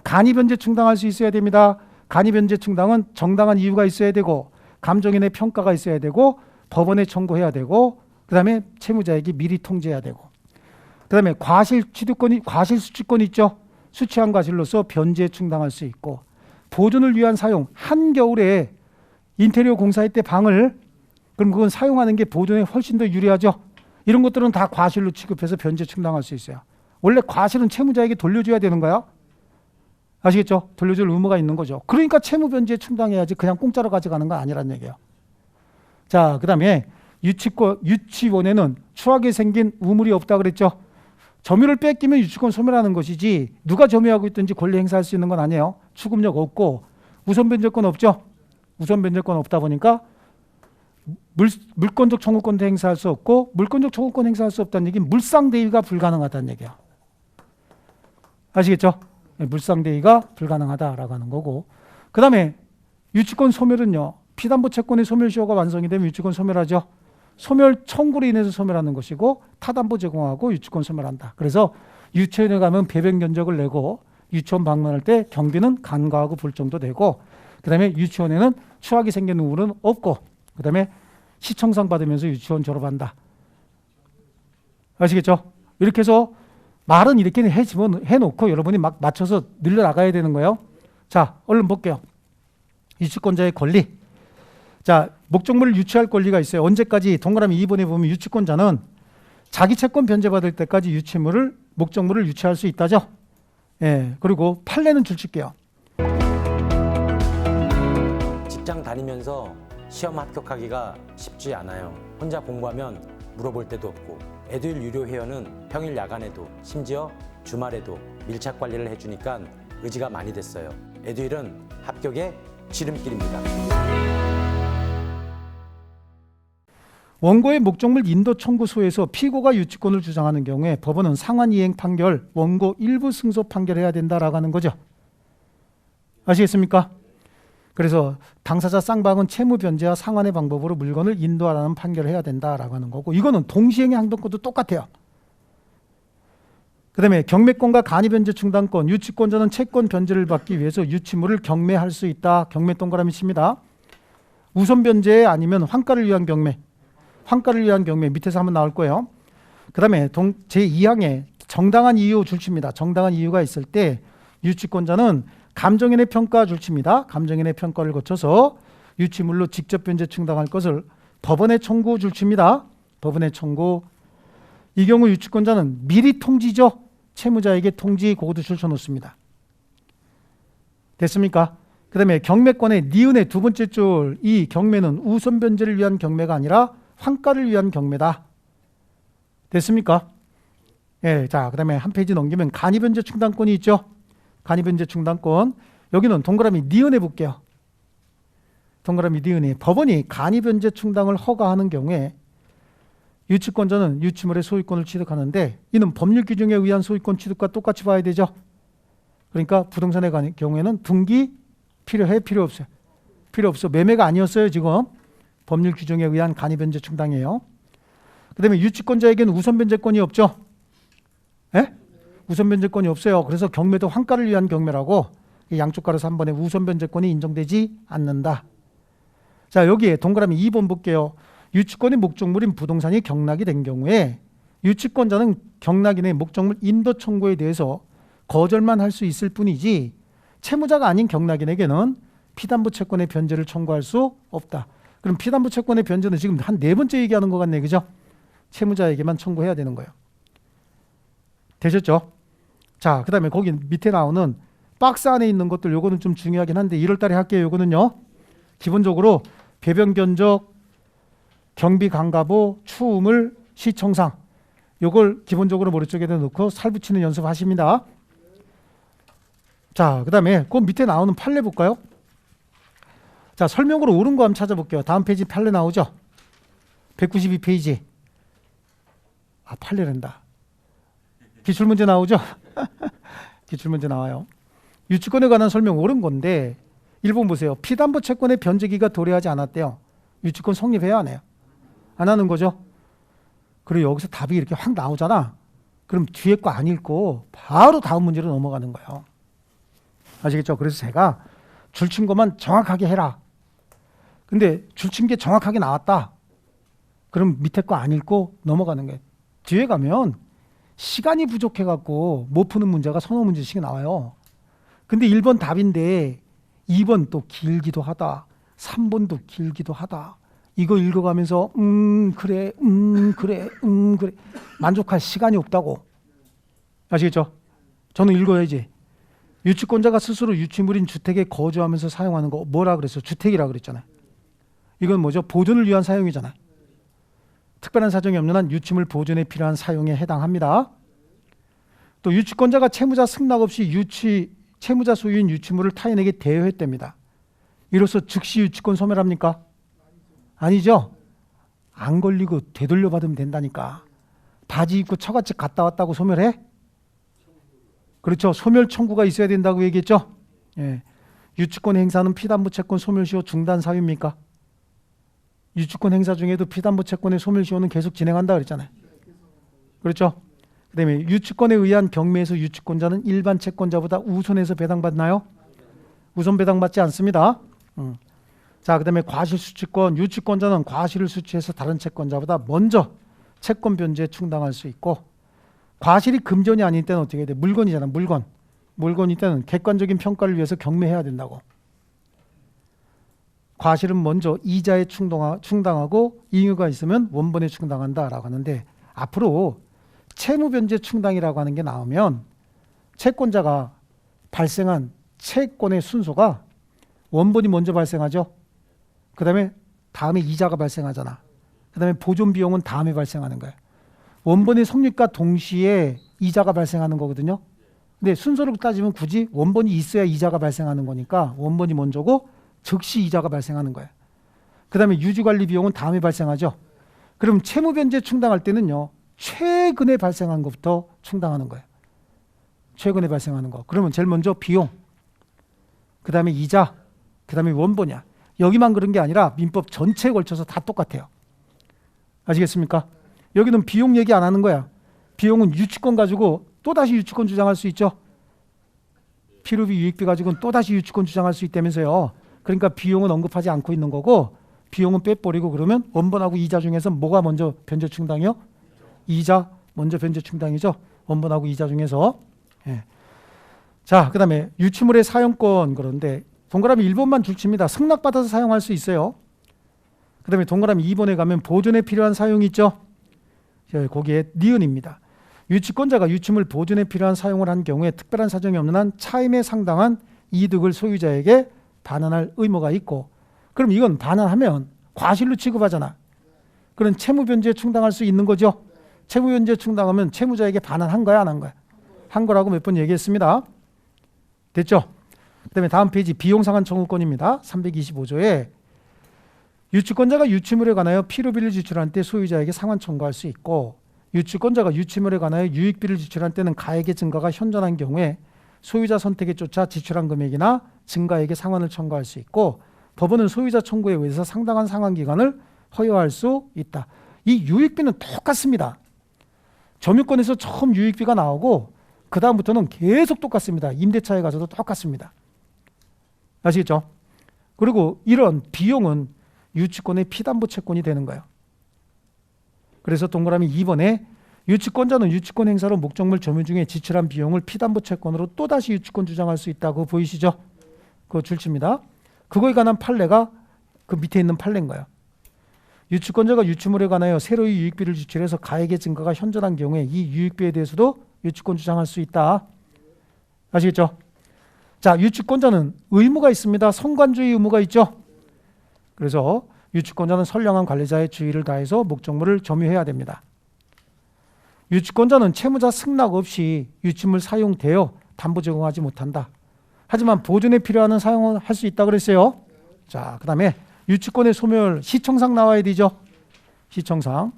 간이 변제 충당할 수 있어야 됩니다. 간이 변제 충당은 정당한 이유가 있어야 되고 감정인의 평가가 있어야 되고 법원에 청구해야 되고 그 다음에 채무자에게 미리 통지해야 되고, 그 다음에 과실 수취권이 있죠. 수취한 과실로서 변제에 충당할 수 있고, 보존을 위한 사용, 한겨울에 인테리어 공사할 때 방을, 그럼 그건 사용하는 게 보존에 훨씬 더 유리하죠. 이런 것들은 다 과실로 취급해서 변제 충당할 수 있어요. 원래 과실은 채무자에게 돌려줘야 되는 거야. 아시겠죠? 돌려줄 의무가 있는 거죠. 그러니까 채무 변제에 충당해야지 그냥 공짜로 가져가는 건 아니란 얘기예요. 자, 그 다음에 유치원에는 추하게 생긴 우물이 없다 그랬죠. 점유를 뺏기면 유치권 소멸하는 것이지 누가 점유하고 있든지 권리 행사할 수 있는 건 아니에요. 추금력 없고 우선 변제권 없죠. 우선 변제권 없다 보니까 물권적 청구권도 행사할 수 없고, 물권적 청구권 행사할 수 없다는 얘기는 물상대위가 불가능하다는 얘기야. 아시겠죠? 물상대위가 불가능하다라고 하는 거고, 그 다음에 유치권 소멸은요, 피담보 채권의 소멸시효가 완성이 되면 유치권 소멸하죠. 소멸 청구로 인해서 소멸하는 것이고, 타담보 제공하고 유치권 소멸한다. 그래서 유치원에 가면 배변 견적을 내고 유치원 방문할 때 경비는 간과하고 볼 정도 되고, 그 다음에 유치원에는 추하게 생긴 우물은 없고, 그 다음에 시청상 받으면서 유치원 졸업한다. 아시겠죠? 이렇게 해서 말은 이렇게 해놓고 여러분이 막 맞춰서 늘려나가야 되는 거예요. 자, 얼른 볼게요. 유치권자의 권리. 자, 목적물을 유치할 권리가 있어요. 언제까지? 동그라미 2번에 보면 유치권자는 자기 채권 변제받을 때까지 목적물을 유치할 수 있다죠. 예, 그리고 판례는 줄칠게요. 직장 다니면서 시험 합격하기가 쉽지 않아요. 혼자 공부하면 물어볼 데도 없고, 에듀윌 유료 회원은 평일 야간에도 심지어 주말에도 밀착 관리를 해주니까 의지가 많이 됐어요. 에듀윌은 합격의 지름길입니다. 원고의 목적물 인도 청구소에서 피고가 유치권을 주장하는 경우에 법원은 상환 이행 판결, 원고 일부 승소 판결해야 된다라고 하는 거죠. 아시겠습니까? 그래서 당사자 쌍방은 채무 변제와 상환의 방법으로 물건을 인도하라는 판결을 해야 된다라고 하는 거고, 이거는 동시행의 항변권도 똑같아요. 그 다음에 경매권과 간이 변제 충당권, 유치권자는 채권 변제를 받기 위해서 유치물을 경매할 수 있다. 경매 동그라미 칩니다. 우선 변제 아니면 환가를 위한 경매. 환가를 위한 경매 밑에서 한번 나올 거예요. 그 다음에 제2항에 정당한 이유 줄칩니다. 정당한 이유가 있을 때 유치권자는 감정인의 평가 줄칩니다. 감정인의 평가를 거쳐서 유치물로 직접 변제 충당할 것을 법원에 청구 줄칩니다. 법원에 청구. 이 경우 유치권자는 미리 통지죠. 채무자에게 통지 그것도 줄쳐놓습니다. 됐습니까? 그 다음에 경매권의 니은의 두 번째 줄, 이 경매는 우선 변제를 위한 경매가 아니라 환가를 위한 경매다. 됐습니까? 예, 자, 그 다음에 한 페이지 넘기면 간이 변제 충당권이 있죠. 간이 변제 충당권. 여기는 동그라미 니은에 볼게요. 동그라미 니은에 법원이 간이 변제 충당을 허가하는 경우에 유치권자는 유치물의 소유권을 취득하는데, 이는 법률 규정에 의한 소유권 취득과 똑같이 봐야 되죠. 그러니까 부동산에 관한 경우에는 등기 필요해? 필요 없어요? 필요 없어. 매매가 아니었어요. 지금 법률 규정에 의한 간이 변제 충당이에요. 그 다음에 유치권자에게는 우선 변제권이 없죠. 예? 우선 변제권이 없어요. 그래서 경매도 환가를 위한 경매라고 양쪽 가로서 한 번에 우선 변제권이 인정되지 않는다. 자, 여기에 동그라미 2번 볼게요. 유치권의 목적물인 부동산이 경락이 된 경우에 유치권자는 경락인의 목적물 인도 청구에 대해서 거절만 할 수 있을 뿐이지 채무자가 아닌 경락인에게는 피담보 채권의 변제를 청구할 수 없다. 그럼 피담보 채권의 변제는 지금 한 4번째 얘기하는 것 같네. 그죠? 채무자에게만 청구해야 되는 거예요. 되셨죠? 자, 그다음에 거기 밑에 나오는 박스 안에 있는 것들 요거는 좀 중요하긴 한데 1월 달에 할게요. 요거는요. 기본적으로 배변 견적, 경비 강가보, 추우물, 시청상 요걸 기본적으로 머릿속에다 넣고 살 붙이는 연습하십니다. 자, 그다음에 그 밑에 나오는 판례 볼까요? 자, 설명으로 옳은 거 한번 찾아볼게요. 다음 페이지 판례 나오죠? 192페이지. 아, 판례란다. 기출문제 나오죠? 기출문제 나와요. 유치권에 관한 설명 옳은 건데 1번 보세요. 피담보 채권의 변제기가 도래하지 않았대요. 유치권 성립해야 안 해요? 안 하는 거죠? 그리고 여기서 답이 이렇게 확 나오잖아. 그럼 뒤에 거 안 읽고 바로 다음 문제로 넘어가는 거예요. 아시겠죠? 그래서 제가 줄친 것만 정확하게 해라. 근데 줄친 게 정확하게 나왔다. 그럼 밑에 거 안 읽고 넘어가는 거예요. 뒤에 가면 시간이 부족해갖고 못 푸는 문제가 서너 문제씩 나와요. 근데 1번 답인데 2번 또 길기도 하다. 3번도 길기도 하다. 이거 읽어가면서 그래 그래 그래 만족할 시간이 없다고. 아시겠죠? 저는 읽어야지. 유치권자가 스스로 유치물인 주택에 거주하면서 사용하는 거 뭐라 그랬어요? 주택이라 그랬잖아요. 이건 뭐죠? 보존을 위한 사용이잖아요. 특별한 사정이 없는 한 유치물 보존에 필요한 사용에 해당합니다. 또 유치권자가 채무자 승낙 없이 채무자 소유인 유치물을 타인에게 대여했답니다. 이로써 즉시 유치권 소멸합니까? 아니죠. 안 걸리고 되돌려받으면 된다니까. 바지 입고 처갓집 갔다 왔다고 소멸해? 그렇죠. 소멸 청구가 있어야 된다고 얘기했죠. 예. 유치권 행사는 피담보 채권 소멸시효 중단 사유입니까? 유치권 행사 중에도 피담보 채권의 소멸시효는 계속 진행한다 그랬잖아요. 그렇죠. 그다음에 유치권에 의한 경매에서 유치권자는 일반 채권자보다 우선해서 배당받나요? 우선 배당받지 않습니다. 자, 그다음에 과실수취권, 유치권자는 과실을 수취해서 다른 채권자보다 먼저 채권 변제에 충당할 수 있고, 과실이 금전이 아닌 때는 어떻게 해야 돼? 물건이잖아, 물건. 물건일 때는 객관적인 평가를 위해서 경매해야 된다고. 과실은 먼저 이자에 충당하고 잉여가 있으면 원본에 충당한다라고 하는데, 앞으로 채무변제 충당이라고 하는 게 나오면 채권자가 발생한 채권의 순서가 원본이 먼저 발생하죠. 그 다음에 이자가 발생하잖아. 그 다음에 보존 비용은 다음에 발생하는 거야. 원본의 성립과 동시에 이자가 발생하는 거거든요. 근데 순서로 따지면 굳이 원본이 있어야 이자가 발생하는 거니까 원본이 먼저고 즉시 이자가 발생하는 거예요. 그 다음에 유지관리 비용은 다음에 발생하죠. 그럼 채무변제 충당할 때는요, 최근에 발생한 것부터 충당하는 거예요. 최근에 발생하는 거. 그러면 제일 먼저 비용, 그 다음에 이자, 그 다음에 원본이야. 여기만 그런 게 아니라 민법 전체에 걸쳐서 다 똑같아요. 아시겠습니까? 여기는 비용 얘기 안 하는 거야. 비용은 유치권 가지고 또다시 유치권 주장할 수 있죠. 필요비 유익비 가지고는 또다시 유치권 주장할 수 있다면서요. 그러니까 비용은 언급하지 않고 있는 거고, 비용은 빼버리고 그러면 원본하고 이자 중에서 뭐가 먼저 변제 충당이요? 이자 먼저 변제 충당이죠. 원본하고 이자 중에서. 예. 자, 그 다음에 유치물의 사용권. 그런데 동그라미 1번만 줄칩니다. 승낙받아서 사용할 수 있어요. 그 다음에 동그라미 2번에 가면 보존에 필요한 사용이 있죠. 거기에 니은입니다. 유치권자가 유치물 보존에 필요한 사용을 한 경우에 특별한 사정이 없는 한 차임에 상당한 이득을 소유자에게 반환할 의무가 있고, 그럼 이건 반환하면 과실로 취급하잖아. 그런 채무변제에 충당할 수 있는 거죠. 채무변제에 충당하면 채무자에게 반환한 거야, 안 한 거야? 한 거라고 몇 번 얘기했습니다. 됐죠? 그 다음에 다음 페이지 비용상환 청구권입니다. 325조에 유치권자가 유치물에 관하여 필요비를 지출할 때 소유자에게 상환 청구할 수 있고, 유치권자가 유치물에 관하여 유익비를 지출할 때는 가액의 증가가 현저한 경우에 소유자 선택에 쫓아 지출한 금액이나 증가액의 상환을 청구할 수 있고, 법원은 소유자 청구에 의해서 상당한 상환 기간을 허용할 수 있다. 이 유익비는 똑같습니다. 점유권에서 처음 유익비가 나오고 그 다음부터는 계속 똑같습니다. 임대차에 가서도 똑같습니다. 아시겠죠? 그리고 이런 비용은 유치권의 피담보 채권이 되는 거예요. 그래서 동그라미 2번에 유치권자는 유치권 행사로 목적물 점유 중에 지출한 비용을 피담보 채권으로 또다시 유치권 주장할 수 있다고 보이시죠? 그거 줄칩니다. 그거에 관한 판례가 그 밑에 있는 판례인 거예요. 유치권자가 유치물에 관하여 새로이 유익비를 지출해서 가액의 증가가 현저한 경우에 이 유익비에 대해서도 유치권 주장할 수 있다. 아시겠죠? 자, 유치권자는 의무가 있습니다. 선관주의 의무가 있죠. 그래서 유치권자는 선량한 관리자의 주의를 다해서 목적물을 점유해야 됩니다. 유치권자는 채무자 승낙 없이 유치물 사용되어 담보 제공하지 못한다. 하지만 보존에 필요한 사용을 할 수 있다 그랬어요. 자, 그 다음에 유치권의 소멸, 시청상 나와야 되죠. 시청상.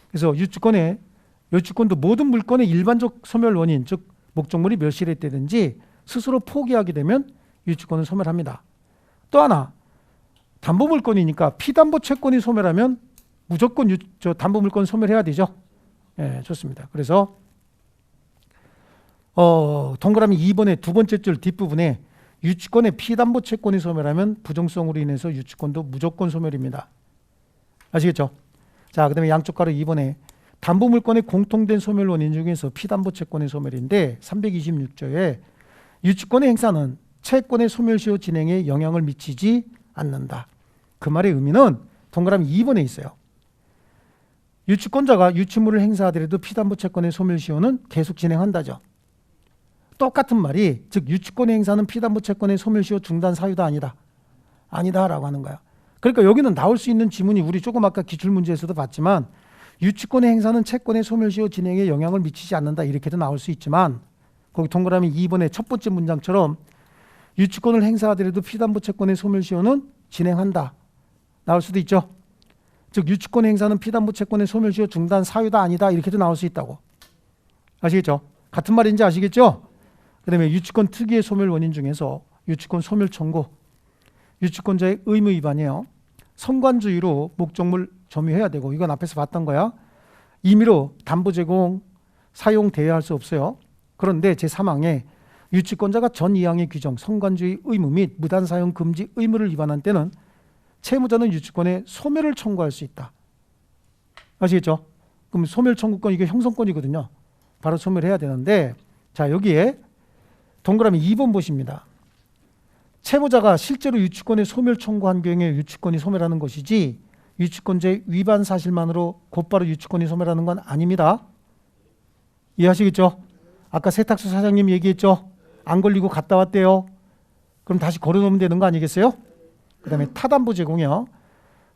그래서 유치권도 모든 물건의 일반적 소멸 원인, 즉 목적물이 멸실했다든지 스스로 포기하게 되면 유치권을 소멸합니다. 또 하나, 담보물건이니까 피담보 채권이 소멸하면 무조건 담보물건 소멸해야 되죠. 예, 좋습니다. 그래서 동그라미 2번의 두 번째 줄 뒷부분에 유치권의 피담보 채권이 소멸하면 부정성으로 인해서 유치권도 무조건 소멸입니다. 아시겠죠? 자, 그 다음에 양쪽 가로 2번에 담보물건의 공통된 소멸 원인 중에서 피담보 채권의 소멸인데 326조에 유치권의 행사는 채권의 소멸시효 진행에 영향을 미치지 않는다. 그 말의 의미는 동그라미 2번에 있어요. 유치권자가 유치물을 행사하더라도 피담보 채권의 소멸시효는 계속 진행한다죠. 똑같은 말이, 즉 유치권의 행사는 피담보 채권의 소멸시효 중단 사유다 아니다. 아니다라고 하는 거야. 그러니까 여기는 나올 수 있는 지문이 우리 조금 아까 기출문제에서도 봤지만 유치권의 행사는 채권의 소멸시효 진행에 영향을 미치지 않는다 이렇게도 나올 수 있지만 거기 동그라미 2번의 첫 번째 문장처럼 유치권을 행사하더라도 피담보 채권의 소멸시효는 진행한다. 나올 수도 있죠. 즉 유치권 행사는 피담보 채권의 소멸시효 중단 사유다 아니다 이렇게도 나올 수 있다고. 아시겠죠? 같은 말인지 아시겠죠? 그 다음에 유치권 특유의 소멸 원인 중에서 유치권 소멸 청구, 유치권자의 의무 위반이에요. 선관주의로 목적물 점유해야 되고 이건 앞에서 봤던 거야. 임의로 담보 제공, 사용, 대여할 수 없어요. 그런데 제3항에 유치권자가 전 2항의 규정, 선관주의 의무 및 무단 사용 금지 의무를 위반한 때는 채무자는 유치권의 소멸을 청구할 수 있다. 아시겠죠? 그럼 소멸 청구권 이게 형성권이거든요. 바로 소멸해야 되는데 자 여기에 동그라미 2번 보십니다. 채무자가 실제로 유치권의 소멸 청구한 경우에 유치권이 소멸하는 것이지 유치권자의 위반 사실만으로 곧바로 유치권이 소멸하는 건 아닙니다. 이해하시겠죠? 아까 세탁소 사장님 얘기했죠? 안 걸리고 갔다 왔대요. 그럼 다시 걸어놓으면 되는 거 아니겠어요? 그 다음에 타담보 제공이요.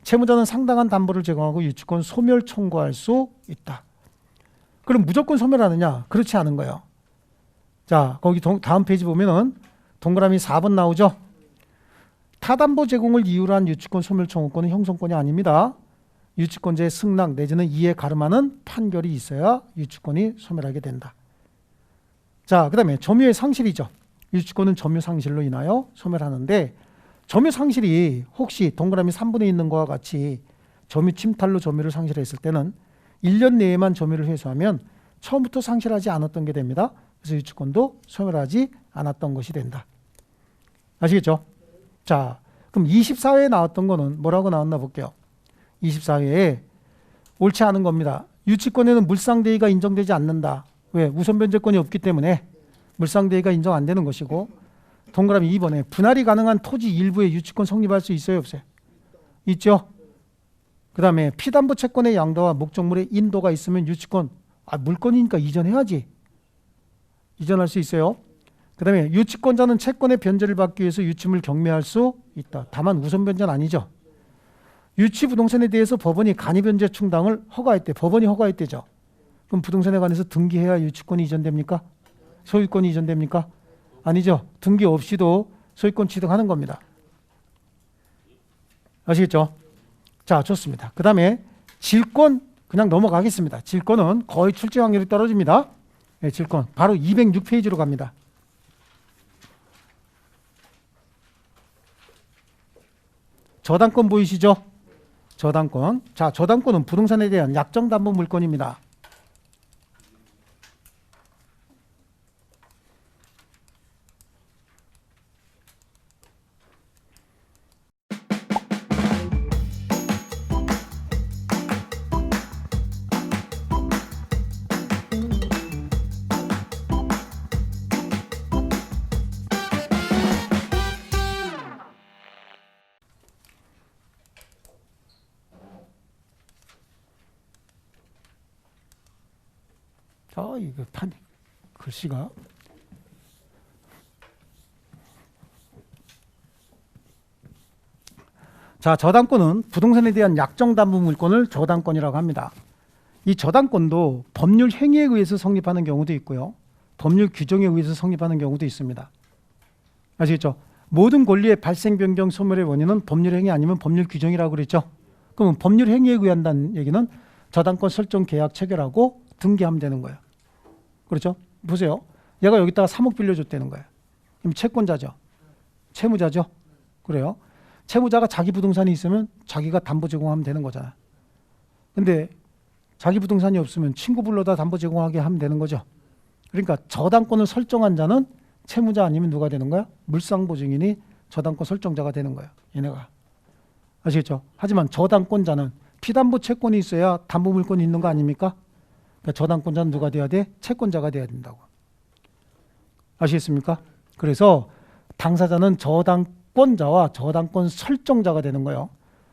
채무자는 상당한 담보를 제공하고 유치권 소멸 청구할 수 있다. 그럼 무조건 소멸하느냐? 그렇지 않은 거예요. 자, 거기 다음 페이지 보면은 동그라미 4번 나오죠? 타담보 제공을 이유로 한 유치권 소멸 청구권은 형성권이 아닙니다. 유치권자의 승낙 내지는 이에 가름하는 판결이 있어야 유치권이 소멸하게 된다. 자, 그 다음에 점유의 상실이죠. 유치권은 점유 상실로 인하여 소멸하는데 점유 상실이 혹시 동그라미 3번에 있는 것과 같이 점유 침탈로 점유를 상실했을 때는 1년 내에만 점유를 회수하면 처음부터 상실하지 않았던 게 됩니다. 그래서 유치권도 소멸하지 않았던 것이 된다. 아시겠죠? 자, 그럼 24회에 나왔던 거는 뭐라고 나왔나 볼게요. 24회에 옳지 않은 겁니다. 유치권에는 물상대의가 인정되지 않는다. 왜? 우선 변제권이 없기 때문에 물상대의가 인정 안 되는 것이고 동그라미 2번에 분할이 가능한 토지 일부에 유치권 성립할 수 있어요? 없어요? 있죠? 그 다음에 피담보 채권의 양도와 목적물의 인도가 있으면 유치권, 물건이니까 이전해야지. 이전할 수 있어요. 그 다음에 유치권자는 채권의 변제를 받기 위해서 유치물 경매할 수 있다. 다만 우선 변제는 아니죠. 유치 부동산에 대해서 법원이 간이변제 충당을 허가했대. 법원이 허가했대죠. 그럼 부동산에 관해서 등기해야 유치권이 이전됩니까? 소유권이 이전됩니까? 아니죠. 등기 없이도 소유권 취득하는 겁니다. 아시겠죠? 자, 좋습니다. 그 다음에 질권 그냥 넘어가겠습니다. 질권은 거의 출제 확률이 떨어집니다. 네, 질권 바로 206페이지로 갑니다. 저당권 보이시죠? 저당권. 자, 저당권은 부동산에 대한 약정 담보 물권입니다. 이거 글씨가 자, 저당권은 부동산에 대한 약정담보물권을 저당권이라고 합니다. 이 저당권도 법률 행위에 의해서 성립하는 경우도 있고요. 법률 규정에 의해서 성립하는 경우도 있습니다. 아시겠죠? 모든 권리의 발생, 변경, 소멸의 원인은 법률 행위 아니면 법률 규정이라고 그랬죠. 그러면 법률 행위에 의한다는 얘기는 저당권 설정 계약 체결하고 등기하면 되는 거예요. 그렇죠? 보세요. 얘가 여기다가 3억 빌려줬다는 거예요. 그럼 채권자죠. 채무자죠. 그래요. 채무자가 자기 부동산이 있으면 자기가 담보 제공하면 되는 거잖아요. 근데 자기 부동산이 없으면 친구 불러다 담보 제공하게 하면 되는 거죠. 그러니까 저당권을 설정한 자는 채무자 아니면 누가 되는 거야? 물상보증인이 저당권 설정자가 되는 거예요. 얘네가. 아시겠죠? 하지만 저당권자는 피담보 채권이 있어야 담보물권이 있는 거 아닙니까? 그러니까 저당권자는 누가 돼야 돼? 채권자가 돼야 된다고. 아시겠습니까? 그래서 당사자는 저당권자와 저당권 설정자가 되는 거예요.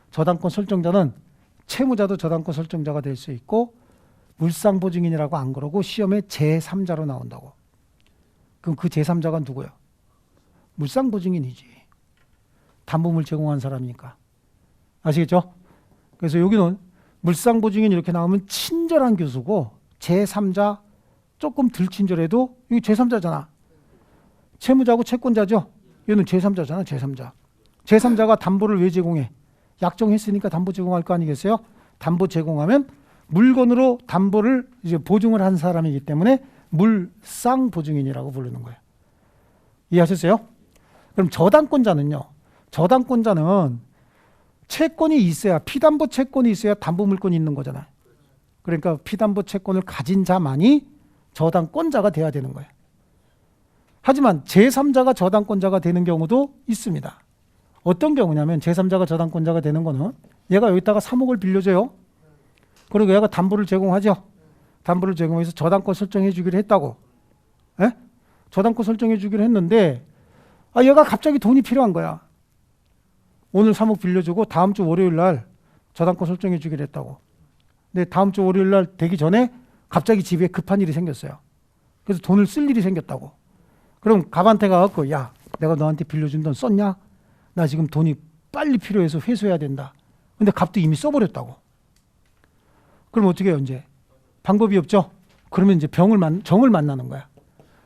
저당권 설정자는 채무자도 저당권 설정자가 될 수 있고 물상보증인이라고 안 그러고 시험에 제3자로 나온다고. 그럼 그 제3자가 누구야? 물상보증인이지. 담보물 제공한 사람이니까. 아시겠죠? 그래서 여기는 물상보증인 이렇게 나오면 친절한 교수고 제3자 조금 덜 친절해도 여기 제3자잖아. 채무자고 채권자죠? 얘는 제3자잖아. 제3자. 제3자가 담보를 왜 제공해? 약정했으니까 담보 제공할 거 아니겠어요? 담보 제공하면 물건으로 담보를 이제 보증을 한 사람이기 때문에 물상보증인이라고 부르는 거예요. 이해하셨어요? 그럼 저당권자는요. 저당권자는 채권이 있어야 피담보 채권이 있어야 담보물권이 있는 거잖아요. 그러니까 피담보 채권을 가진 자만이 저당권자가 돼야 되는 거예요. 하지만 제3자가 저당권자가 되는 경우도 있습니다. 어떤 경우냐면 제3자가 저당권자가 되는 거는 얘가 여기다가 3억을 빌려줘요. 그리고 얘가 담보를 제공하죠. 담보를 제공해서 저당권 설정해 주기로 했다고. 에? 저당권 설정해 주기로 했는데 얘가 갑자기 돈이 필요한 거야. 오늘 3억 빌려주고 다음 주 월요일 날 저당권 설정해 주기로 했다고. 근데 다음 주 월요일 날 되기 전에 갑자기 집에 급한 일이 생겼어요. 그래서 돈을 쓸 일이 생겼다고. 그럼 갑한테 가갖고 야 내가 너한테 빌려준 돈 썼냐? 나 지금 돈이 빨리 필요해서 회수해야 된다. 근데 갑도 이미 써버렸다고. 그럼 어떻게 해요 이제? 방법이 없죠. 그러면 이제 정을 만나는 거야.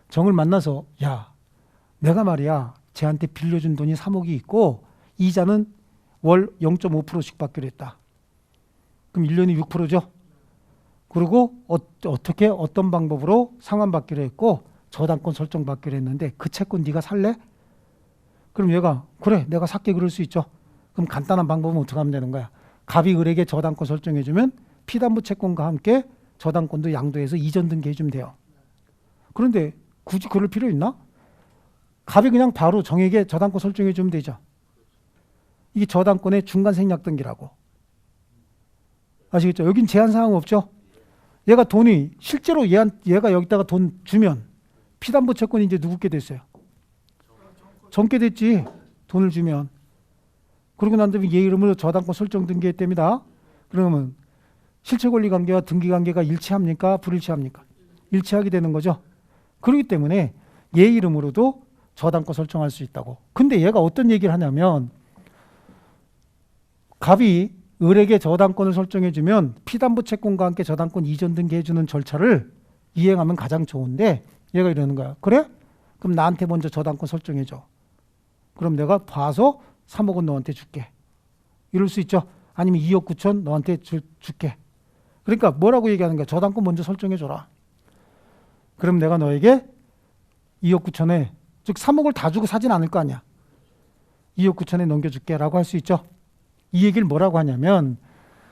정을 만나서 야 내가 말이야 쟤한테 빌려준 돈이 3억이 있고 이자는 월 0.5%씩 받기로 했다. 그럼 1년에 6%죠. 그리고 어떻게 어떤 방법으로 상환받기로 했고 저당권 설정받기로 했는데 그 채권 네가 살래? 그럼 얘가 그래 내가 살게 그럴 수 있죠. 그럼 간단한 방법은 어떻게 하면 되는 거야? 갑이 을에게 저당권 설정해주면 피담보 채권과 함께 저당권도 양도해서 이전 등기해주면 돼요. 그런데 굳이 그럴 필요 있나? 갑이 그냥 바로 정에게 저당권 설정해주면 되죠. 이게 저당권의 중간생략 등기라고. 아시겠죠? 여긴 제한사항 없죠? 얘가 돈이 실제로 얘가 여기다가 돈 주면 피담보 채권이 이제 누구께 됐어요? 정께 됐지. 돈을 주면. 그러고 난 다음에 얘 이름으로 저당권 설정 등기했답니다. 그러면 실체권리관계와 등기관계가 일치합니까? 불일치합니까? 일치하게 되는 거죠. 그렇기 때문에 얘 이름으로도 저당권 설정할 수 있다고. 근데 얘가 어떤 얘기를 하냐면 갑이 을에게 저당권을 설정해주면 피담보 채권과 함께 저당권 이전 등기해주는 절차를 이행하면 가장 좋은데 얘가 이러는 거야. 그래? 그럼 나한테 먼저 저당권 설정해줘. 그럼 내가 봐서 3억은 너한테 줄게. 이럴 수 있죠. 아니면 2억 9천 너한테 줄게. 그러니까 뭐라고 얘기하는 거야? 저당권 먼저 설정해줘라. 그럼 내가 너에게 2억 9천에 즉 3억을 다 주고 사진 않을 거 아니야. 2억 9천에 넘겨줄게 라고 할 수 있죠. 이 얘기를 뭐라고 하냐면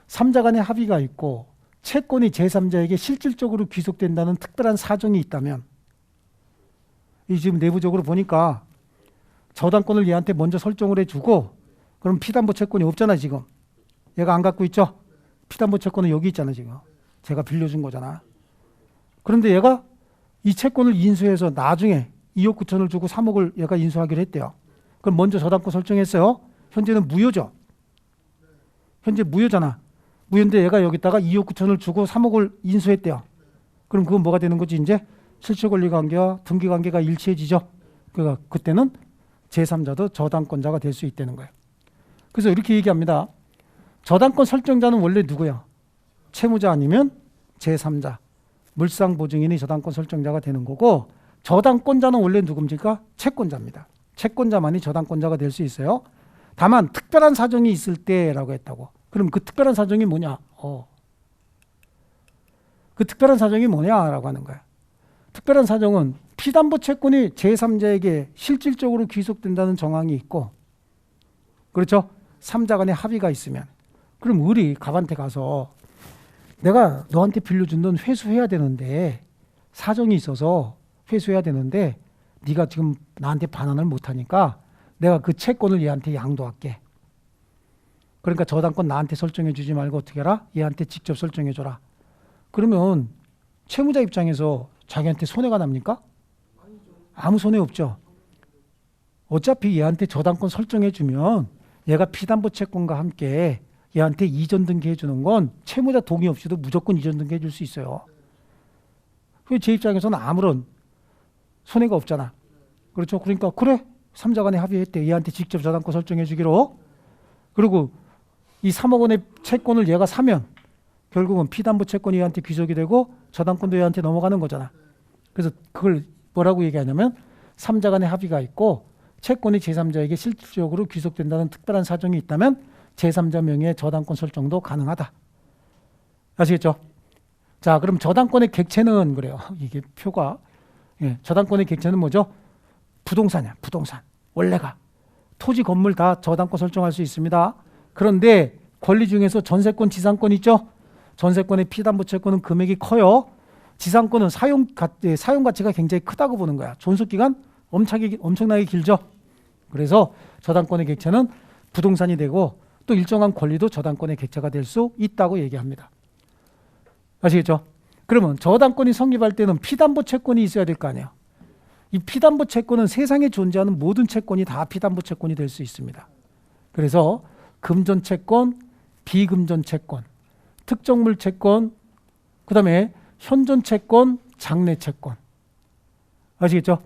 3자 간의 합의가 있고 채권이 제3자에게 실질적으로 귀속된다는 특별한 사정이 있다면 이 지금 내부적으로 보니까 저당권을 얘한테 먼저 설정을 해주고 그럼 피담보 채권이 없잖아 지금. 얘가 안 갖고 있죠. 피담보 채권은 여기 있잖아 지금. 제가 빌려준 거잖아. 그런데 얘가 이 채권을 인수해서 나중에 2억 9천을 주고 3억을 얘가 인수하기로 했대요. 그럼 먼저 저당권 설정했어요. 현재는 무효죠. 현재 무효잖아. 무효인데 얘가 여기다가 2억 9천을 주고 3억을 인수했대요. 그럼 그건 뭐가 되는 거지 이제? 실체권리관계와 등기관계가 일치해지죠. 그러니까 그때는 제3자도 저당권자가 될 수 있다는 거예요. 그래서 이렇게 얘기합니다. 저당권 설정자는 원래 누구야? 채무자 아니면 제3자. 물상보증인이 저당권 설정자가 되는 거고, 저당권자는 원래 누굽니까? 채권자입니다. 채권자만이 저당권자가 될 수 있어요. 다만 특별한 사정이 있을 때라고 했다고. 그럼 그 특별한 사정이 뭐냐? 그 특별한 사정이 뭐냐라고 하는 거야. 특별한 사정은 피담보 채권이 제3자에게 실질적으로 귀속된다는 정황이 있고, 그렇죠? 3자 간의 합의가 있으면. 그럼 우리 갑한테 가서 내가 너한테 빌려준 돈 회수해야 되는데, 사정이 있어서 회수해야 되는데 네가 지금 나한테 반환을 못하니까 내가 그 채권을 얘한테 양도할게. 그러니까 저당권 나한테 설정해 주지 말고 어떻게 해라? 얘한테 직접 설정해 줘라. 그러면 채무자 입장에서 자기한테 손해가 납니까? 아무 손해 없죠. 어차피 얘한테 저당권 설정해 주면 얘가 피담보 채권과 함께 얘한테 이전 등기해 주는 건 채무자 동의 없이도 무조건 이전 등기해 줄 수 있어요. 제 입장에서는 아무런 손해가 없잖아. 그렇죠? 그러니까 그래, 3자 간에 합의했대. 얘한테 직접 저당권 설정해 주기로. 그리고 이 3억 원의 채권을 얘가 사면 결국은 피담보 채권이 얘한테 귀속이 되고 저당권도 얘한테 넘어가는 거잖아. 그래서 그걸 뭐라고 얘기하냐면 3자 간의 합의가 있고 채권이 제3자에게 실질적으로 귀속된다는 특별한 사정이 있다면 제3자 명의의 저당권 설정도 가능하다. 아시겠죠? 자, 그럼 저당권의 객체는 그래요. 이게 표가. 저당권의 객체는 뭐죠? 부동산이야. 부동산. 원래가. 토지, 건물 다 저당권 설정할 수 있습니다. 그런데 권리 중에서 전세권, 지상권 있죠? 전세권의 피담보 채권은 금액이 커요. 지상권은 사용 가치가 굉장히 크다고 보는 거야. 존속기간 엄청나게 길죠. 그래서 저당권의 객체는 부동산이 되고 또 일정한 권리도 저당권의 객체가 될 수 있다고 얘기합니다. 아시겠죠? 그러면 저당권이 성립할 때는 피담보 채권이 있어야 될 거 아니에요. 이 피담보 채권은 세상에 존재하는 모든 채권이 다 피담보 채권이 될 수 있습니다. 그래서 금전 채권, 비금전 채권, 특정물 채권, 그 다음에 현존 채권, 장래 채권. 아시겠죠?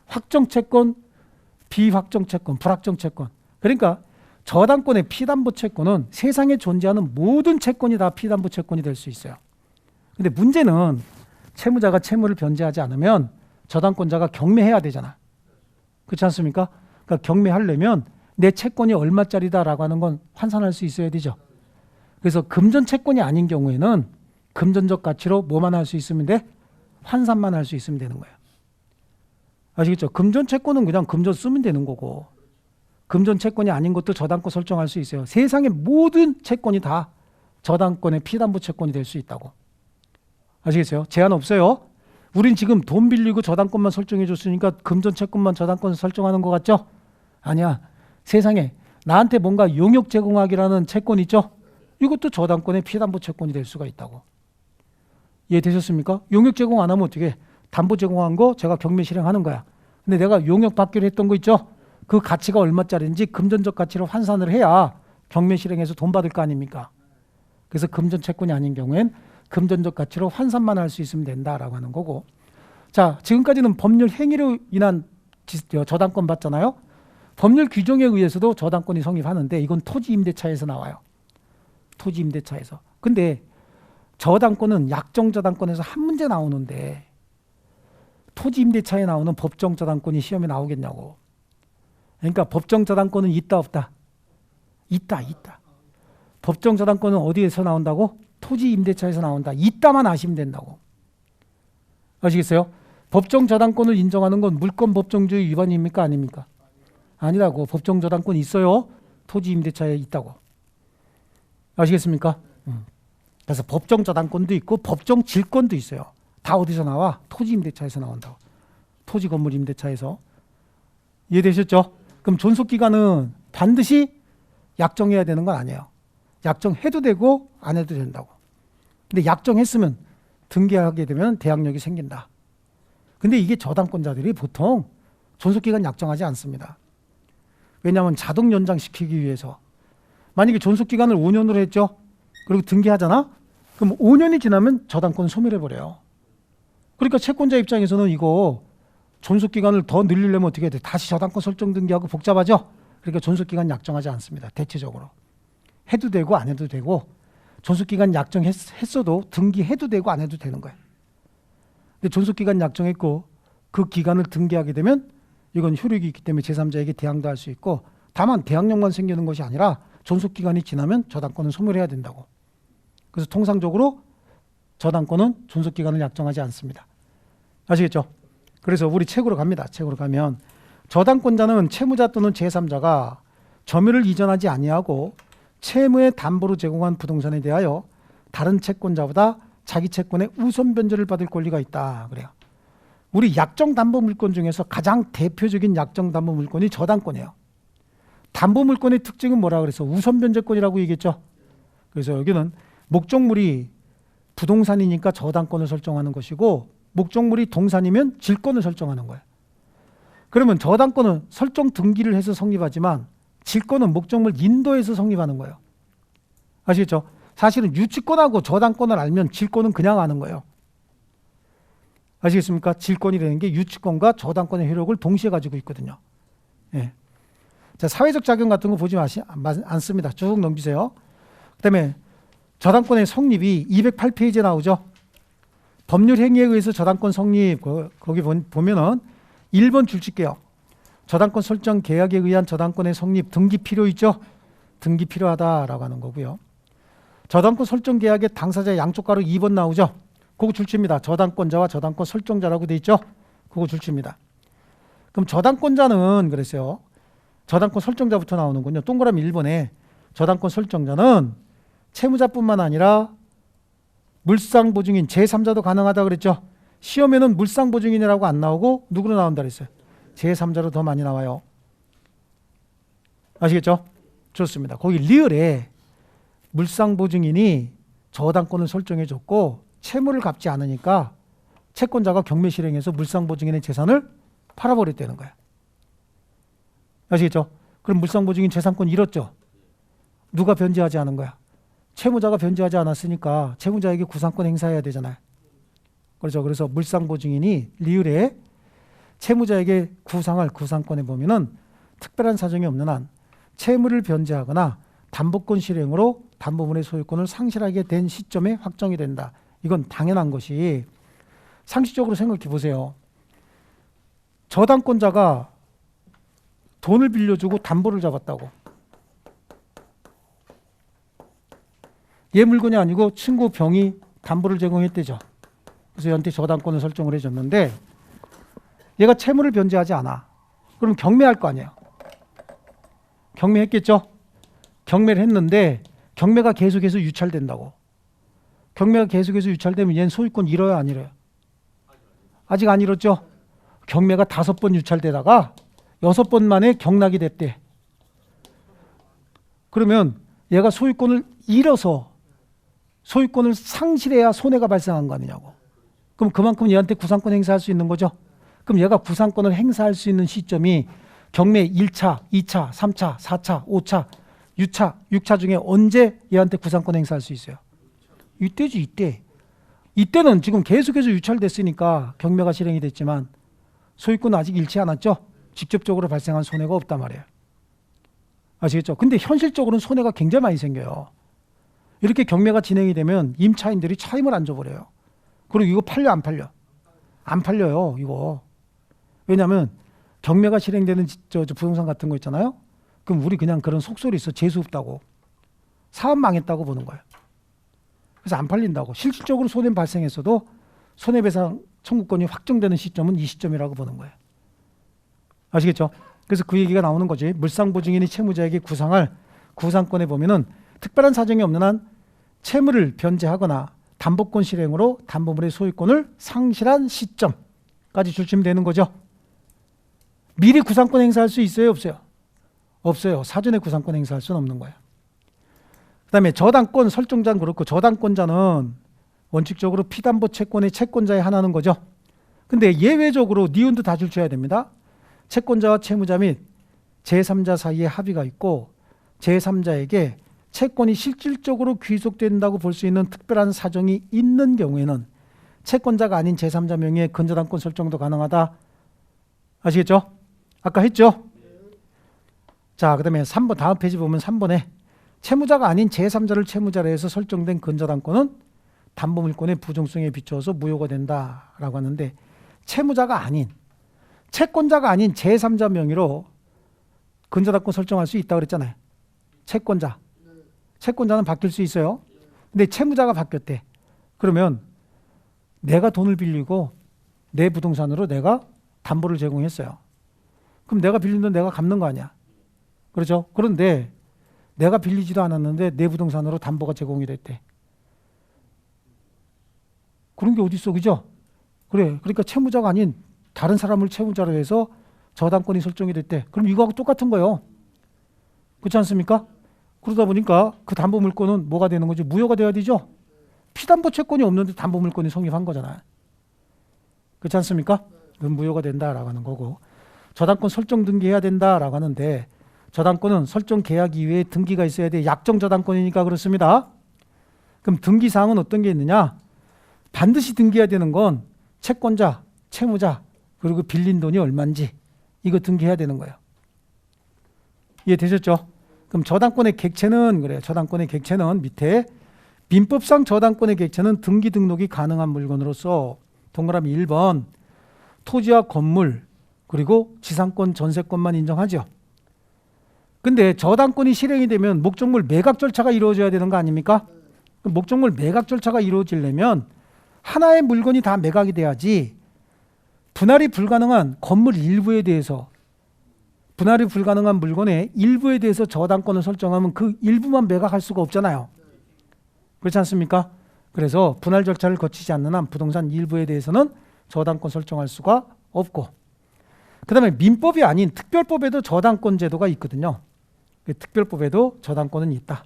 확정 채권, 비확정 채권, 불확정 채권. 그러니까 저당권의 피담보 채권은 세상에 존재하는 모든 채권이 다 피담보 채권이 될 수 있어요. 근데 문제는 채무자가 채무를 변제하지 않으면 저당권자가 경매해야 되잖아. 그렇지 않습니까? 그러니까 경매하려면 내 채권이 얼마짜리다라고 하는 건 환산할 수 있어야 되죠. 그래서 금전 채권이 아닌 경우에는 금전적 가치로 뭐만 할 수 있으면 돼? 환산만 할 수 있으면 되는 거예요. 아시겠죠? 금전 채권은 그냥 금전 쓰면 되는 거고 금전 채권이 아닌 것도 저당권 설정할 수 있어요. 세상의 모든 채권이 다 저당권의 피담보 채권이 될 수 있다고. 아시겠어요? 제한 없어요. 우린 지금 돈 빌리고 저당권만 설정해 줬으니까 금전 채권만 저당권 설정하는 것 같죠? 아니야. 세상에 나한테 뭔가 용역 제공하기라는 채권 있죠? 이것도 저당권의 피담보 채권이 될 수가 있다고. 이해되셨습니까? 용역 제공 안 하면 어떻게 해? 담보 제공한 거 제가 경매 실행하는 거야. 근데 내가 용역 받기로 했던 거 있죠? 그 가치가 얼마짜리인지 금전적 가치로 환산을 해야 경매 실행해서 돈 받을 거 아닙니까? 그래서 금전 채권이 아닌 경우엔 금전적 가치로 환산만 할 수 있으면 된다라고 하는 거고. 자, 지금까지는 법률 행위로 인한 저당권 봤잖아요. 법률 규정에 의해서도 저당권이 성립하는데 이건 토지 임대차에서 나와요. 토지 임대차에서. 근데 저당권은 약정 저당권에서 한 문제 나오는데 토지 임대차에 나오는 법정 저당권이 시험에 나오겠냐고. 그러니까 법정 저당권은 있다 없다? 있다. 법정 저당권은 어디에서 나온다고? 토지 임대차에서 나온다. 있다만 아시면 된다고. 아시겠어요? 법정 저당권을 인정하는 건 물권 법정주의 위반입니까? 아닙니까? 아니라고. 법정 저당권 있어요. 토지 임대차에 있다고. 아시겠습니까? 그래서 법정 저당권도 있고 법정 질권도 있어요. 다 어디서 나와? 토지 임대차에서 나온다고. 토지 건물 임대차에서. 이해되셨죠? 그럼 존속기간은 반드시 약정해야 되는 건 아니에요. 약정해도 되고 안 해도 된다고. 근데 약정했으면 등기하게 되면 대항력이 생긴다. 근데 이게 저당권자들이 보통 존속기간 약정하지 않습니다. 왜냐하면 자동 연장시키기 위해서. 만약에 존속기간을 5년으로 했죠. 그리고 등기하잖아. 그럼 5년이 지나면 저당권 소멸해버려요. 그러니까 채권자 입장에서는 이거 존속기간을 더 늘리려면 어떻게 해야 돼? 다시 저당권 설정 등기하고 복잡하죠. 그러니까 존속기간 약정하지 않습니다. 대체적으로. 해도 되고 안 해도 되고 존속기간 약정했어도 등기해도 되고 안 해도 되는 거예요. 근데 존속기간 약정했고 그 기간을 등기하게 되면 이건 효력이 있기 때문에 제3자에게 대항도 할 수 있고 다만 대항력만 생기는 것이 아니라 존속기간이 지나면 저당권은 소멸해야 된다고. 그래서 통상적으로 저당권은 존속기간을 약정하지 않습니다. 아시겠죠? 그래서 우리 책으로 갑니다. 책으로 가면 저당권자는 채무자 또는 제3자가 점유를 이전하지 아니하고 채무의 담보로 제공한 부동산에 대하여 다른 채권자보다 자기 채권의 우선 변제를 받을 권리가 있다. 그래요. 우리 약정담보물권 중에서 가장 대표적인 약정담보물권이 저당권이에요. 담보물권의 특징은 뭐라 그래서 우선 변제권이라고 얘기했죠. 그래서 여기는 목적물이 부동산이니까 저당권을 설정하는 것이고 목적물이 동산이면 질권을 설정하는 거예요. 그러면 저당권은 설정 등기를 해서 성립하지만 질권은 목적물 인도에서 성립하는 거예요. 아시겠죠? 사실은 유치권하고 저당권을 알면 질권은 그냥 아는 거예요. 아시겠습니까? 질권이라는 게 유치권과 저당권의 효력을 동시에 가지고 있거든요. 예. 자, 사회적 작용 같은 거 보지 않습니다. 쭉 넘기세요. 그 다음에 저당권의 성립이 208페이지에 나오죠. 법률 행위에 의해서 저당권 성립, 거기 보면은 1번 줄칠게요. 저당권 설정 계약에 의한 저당권의 성립 등기 필요 있죠? 등기 필요하다라고 하는 거고요. 저당권 설정 계약의 당사자 양쪽 가로 2번 나오죠? 그거 줄칩니다. 저당권자와 저당권 설정자라고 돼 있죠? 그거 줄칩니다. 그럼 저당권자는 그랬어요. 저당권 설정자부터 나오는군요. 동그라미 1번에 저당권 설정자는 채무자뿐만 아니라 물상보증인 제3자도 가능하다 그랬죠. 시험에는 물상보증인이라고 안 나오고 누구로 나온다 그랬어요. 제3자로 더 많이 나와요. 아시겠죠? 좋습니다. 거기 리을에 물상보증인이 저당권을 설정해 줬고 채무를 갚지 않으니까 채권자가 경매 실행해서 물상보증인의 재산을 팔아버렸다는 거야. 아시겠죠? 그럼 물상보증인 재산권 잃었죠? 누가 변제하지 않은 거야? 채무자가 변제하지 않았으니까 채무자에게 구상권 행사해야 되잖아요. 그렇죠. 그래서 물상보증인이 리을에 채무자에게 구상할 구상권에 보면은 특별한 사정이 없는 한 채무를 변제하거나 담보권 실행으로 담보물의 소유권을 상실하게 된 시점에 확정이 된다. 이건 당연한 것이 상식적으로 생각해 보세요. 저당권자가 돈을 빌려주고 담보를 잡았다고. 얘 물건이 아니고 친구 병이 담보를 제공했대죠. 그래서 얘한테 저당권을 설정을 해줬는데 얘가 채무를 변제하지 않아. 그럼 경매할 거 아니에요. 경매했겠죠? 경매를 했는데 경매가 계속해서 유찰된다고. 경매가 계속해서 유찰되면 얘는 소유권 잃어요, 안 잃어요? 아직 안 잃었죠? 경매가 5번 유찰되다가 6번 만에 경락이 됐대. 그러면 얘가 소유권을 잃어서 소유권을 상실해야 손해가 발생한 거 아니냐고. 그럼 그만큼 얘한테 구상권 행사할 수 있는 거죠. 그럼 얘가 구상권을 행사할 수 있는 시점이 경매 1차, 2차, 3차, 4차, 5차, 6차 중에 언제 얘한테 구상권 행사할 수 있어요? 이때지, 이때. 이때는 지금 계속해서 유찰됐으니까 경매가 실행이 됐지만 소유권은 아직 잃지 않았죠? 직접적으로 발생한 손해가 없단 말이에요. 아시겠죠? 근데 현실적으로는 손해가 굉장히 많이 생겨요. 이렇게 경매가 진행이 되면 임차인들이 차임을 안 줘버려요. 그리고 이거 팔려 안 팔려? 안 팔려요, 이거. 왜냐하면 경매가 실행되는 부동산 같은 거 있잖아요. 그럼 우리 그냥 그런 속설이 있어. 재수 없다고. 사업 망했다고 보는 거예요. 그래서 안 팔린다고. 실질적으로 손해 발생했어도 손해배상 청구권이 확정되는 시점은 이 시점이라고 보는 거예요. 아시겠죠? 그래서 그 얘기가 나오는 거지. 물상보증인이 채무자에게 구상할 구상권에 보면은 특별한 사정이 없는 한 채무를 변제하거나 담보권 실행으로 담보물의 소유권을 상실한 시점까지 줄치면 되는 거죠. 미리 구상권 행사할 수 있어요, 없어요? 없어요. 사전에 구상권 행사할 수는 없는 거예요. 그 다음에 저당권 설정자는 그렇고 저당권자는 원칙적으로 피담보 채권의 채권자의 하나는 거죠. 근데 예외적으로 니은도 다 줄쳐야 됩니다. 채권자와 채무자 및 제3자 사이에 합의가 있고 제3자에게 채권이 실질적으로 귀속된다고 볼 수 있는 특별한 사정이 있는 경우에는 채권자가 아닌 제3자 명의의 근저당권 설정도 가능하다. 아시겠죠? 아까 했죠? 자, 그다음에 3번 다음 페이지 보면 3번에 채무자가 아닌 제3자를 채무자로 해서 설정된 근저당권은 담보물권의 부정성에 비추어서 무효가 된다라고 하는데 채무자가 아닌 채권자가 아닌 제3자 명의로 근저당권 설정할 수 있다고 그랬잖아요. 채권자는 바뀔 수 있어요. 근데 채무자가 바뀌었대. 그러면 내가 돈을 빌리고 내 부동산으로 내가 담보를 제공했어요. 그럼 내가 빌린 돈 내가 갚는 거 아니야. 그렇죠? 그런데 내가 빌리지도 않았는데 내 부동산으로 담보가 제공이 됐대. 그런 게 어디 있어, 그죠? 그래, 그러니까 채무자가 아닌 다른 사람을 채무자로 해서 저당권이 설정이 됐대. 그럼 이거하고 똑같은 거예요. 그렇지 않습니까? 그러다 보니까 그 담보물권은 뭐가 되는 거지? 무효가 돼야 되죠? 피담보 채권이 없는데 담보물권이 성립한 거잖아요. 그렇지 않습니까? 그건 무효가 된다라고 하는 거고, 저당권 설정 등기해야 된다라고 하는데 저당권은 설정 계약 이외에 등기가 있어야 돼. 약정 저당권이니까 그렇습니다. 그럼 등기사항은 어떤 게 있느냐? 반드시 등기해야 되는 건 채권자, 채무자, 그리고 빌린 돈이 얼마인지 이거 등기해야 되는 거예요. 이해되셨죠? 그럼 저당권의 객체는 그래요. 저당권의 객체는 밑에 민법상 저당권의 객체는 등기 등록이 가능한 물건으로서 동그라미 1번 토지와 건물 그리고 지상권 전세권만 인정하죠. 근데 저당권이 실행이 되면 목적물 매각 절차가 이루어져야 되는 거 아닙니까? 목적물 매각 절차가 이루어지려면 하나의 물건이 다 매각이 돼야지 분할이 불가능한 건물 일부에 대해서 분할이 불가능한 물건의 일부에 대해서 저당권을 설정하면 그 일부만 매각할 수가 없잖아요. 그렇지 않습니까? 그래서 분할 절차를 거치지 않는 한 부동산 일부에 대해서는 저당권 설정할 수가 없고, 그 다음에 민법이 아닌 특별법에도 저당권 제도가 있거든요. 특별법에도 저당권은 있다.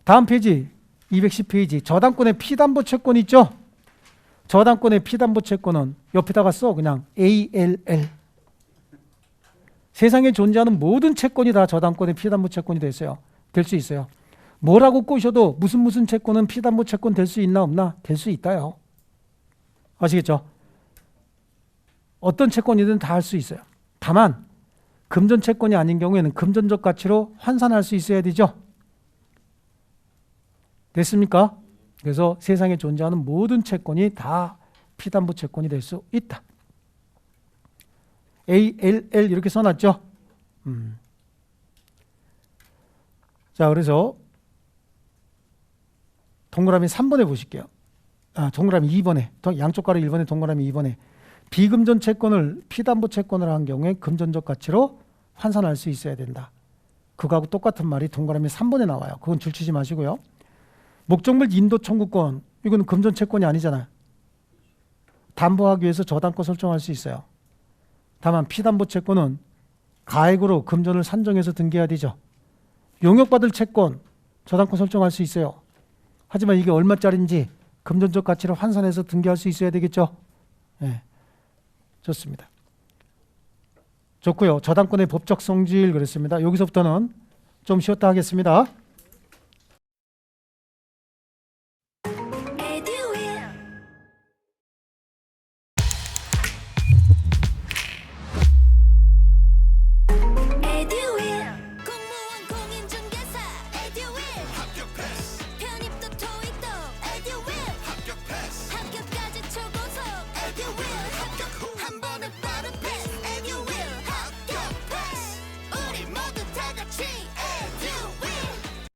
다음 페이지 210페이지 저당권의 피담보 채권 있죠? 저당권의 피담보 채권은 옆에다가 써 그냥 ALL. 세상에 존재하는 모든 채권이 다 저당권의 피담보 채권이 될 수 있어요. 뭐라고 꼬셔도 무슨 채권은 피담보 채권 될 수 있나 없나? 될 수 있다요. 아시겠죠? 어떤 채권이든 다 할 수 있어요. 다만 금전 채권이 아닌 경우에는 금전적 가치로 환산할 수 있어야 되죠. 됐습니까? 그래서 세상에 존재하는 모든 채권이 다 피담보 채권이 될 수 있다. ALL 이렇게 써놨죠. 자, 그래서 동그라미 3번에 보실게요. 동그라미 2번에 양쪽 가로 1번에 동그라미 2번에 비금전 채권을 피담보 채권을 한 경우에 금전적 가치로 환산할 수 있어야 된다. 그거하고 똑같은 말이 동그라미 3번에 나와요. 그건 줄치지 마시고요. 목적물 인도 청구권, 이건 금전 채권이 아니잖아요. 담보하기 위해서 저당권 설정할 수 있어요. 다만 피담보 채권은 가액으로 금전을 산정해서 등기해야 되죠. 용역받을 채권, 저당권 설정할 수 있어요. 하지만 이게 얼마짜리인지 금전적 가치를 환산해서 등기할 수 있어야 되겠죠. 네. 좋습니다. 좋고요. 저당권의 법적 성질 그랬습니다. 여기서부터는 좀 쉬었다 하겠습니다.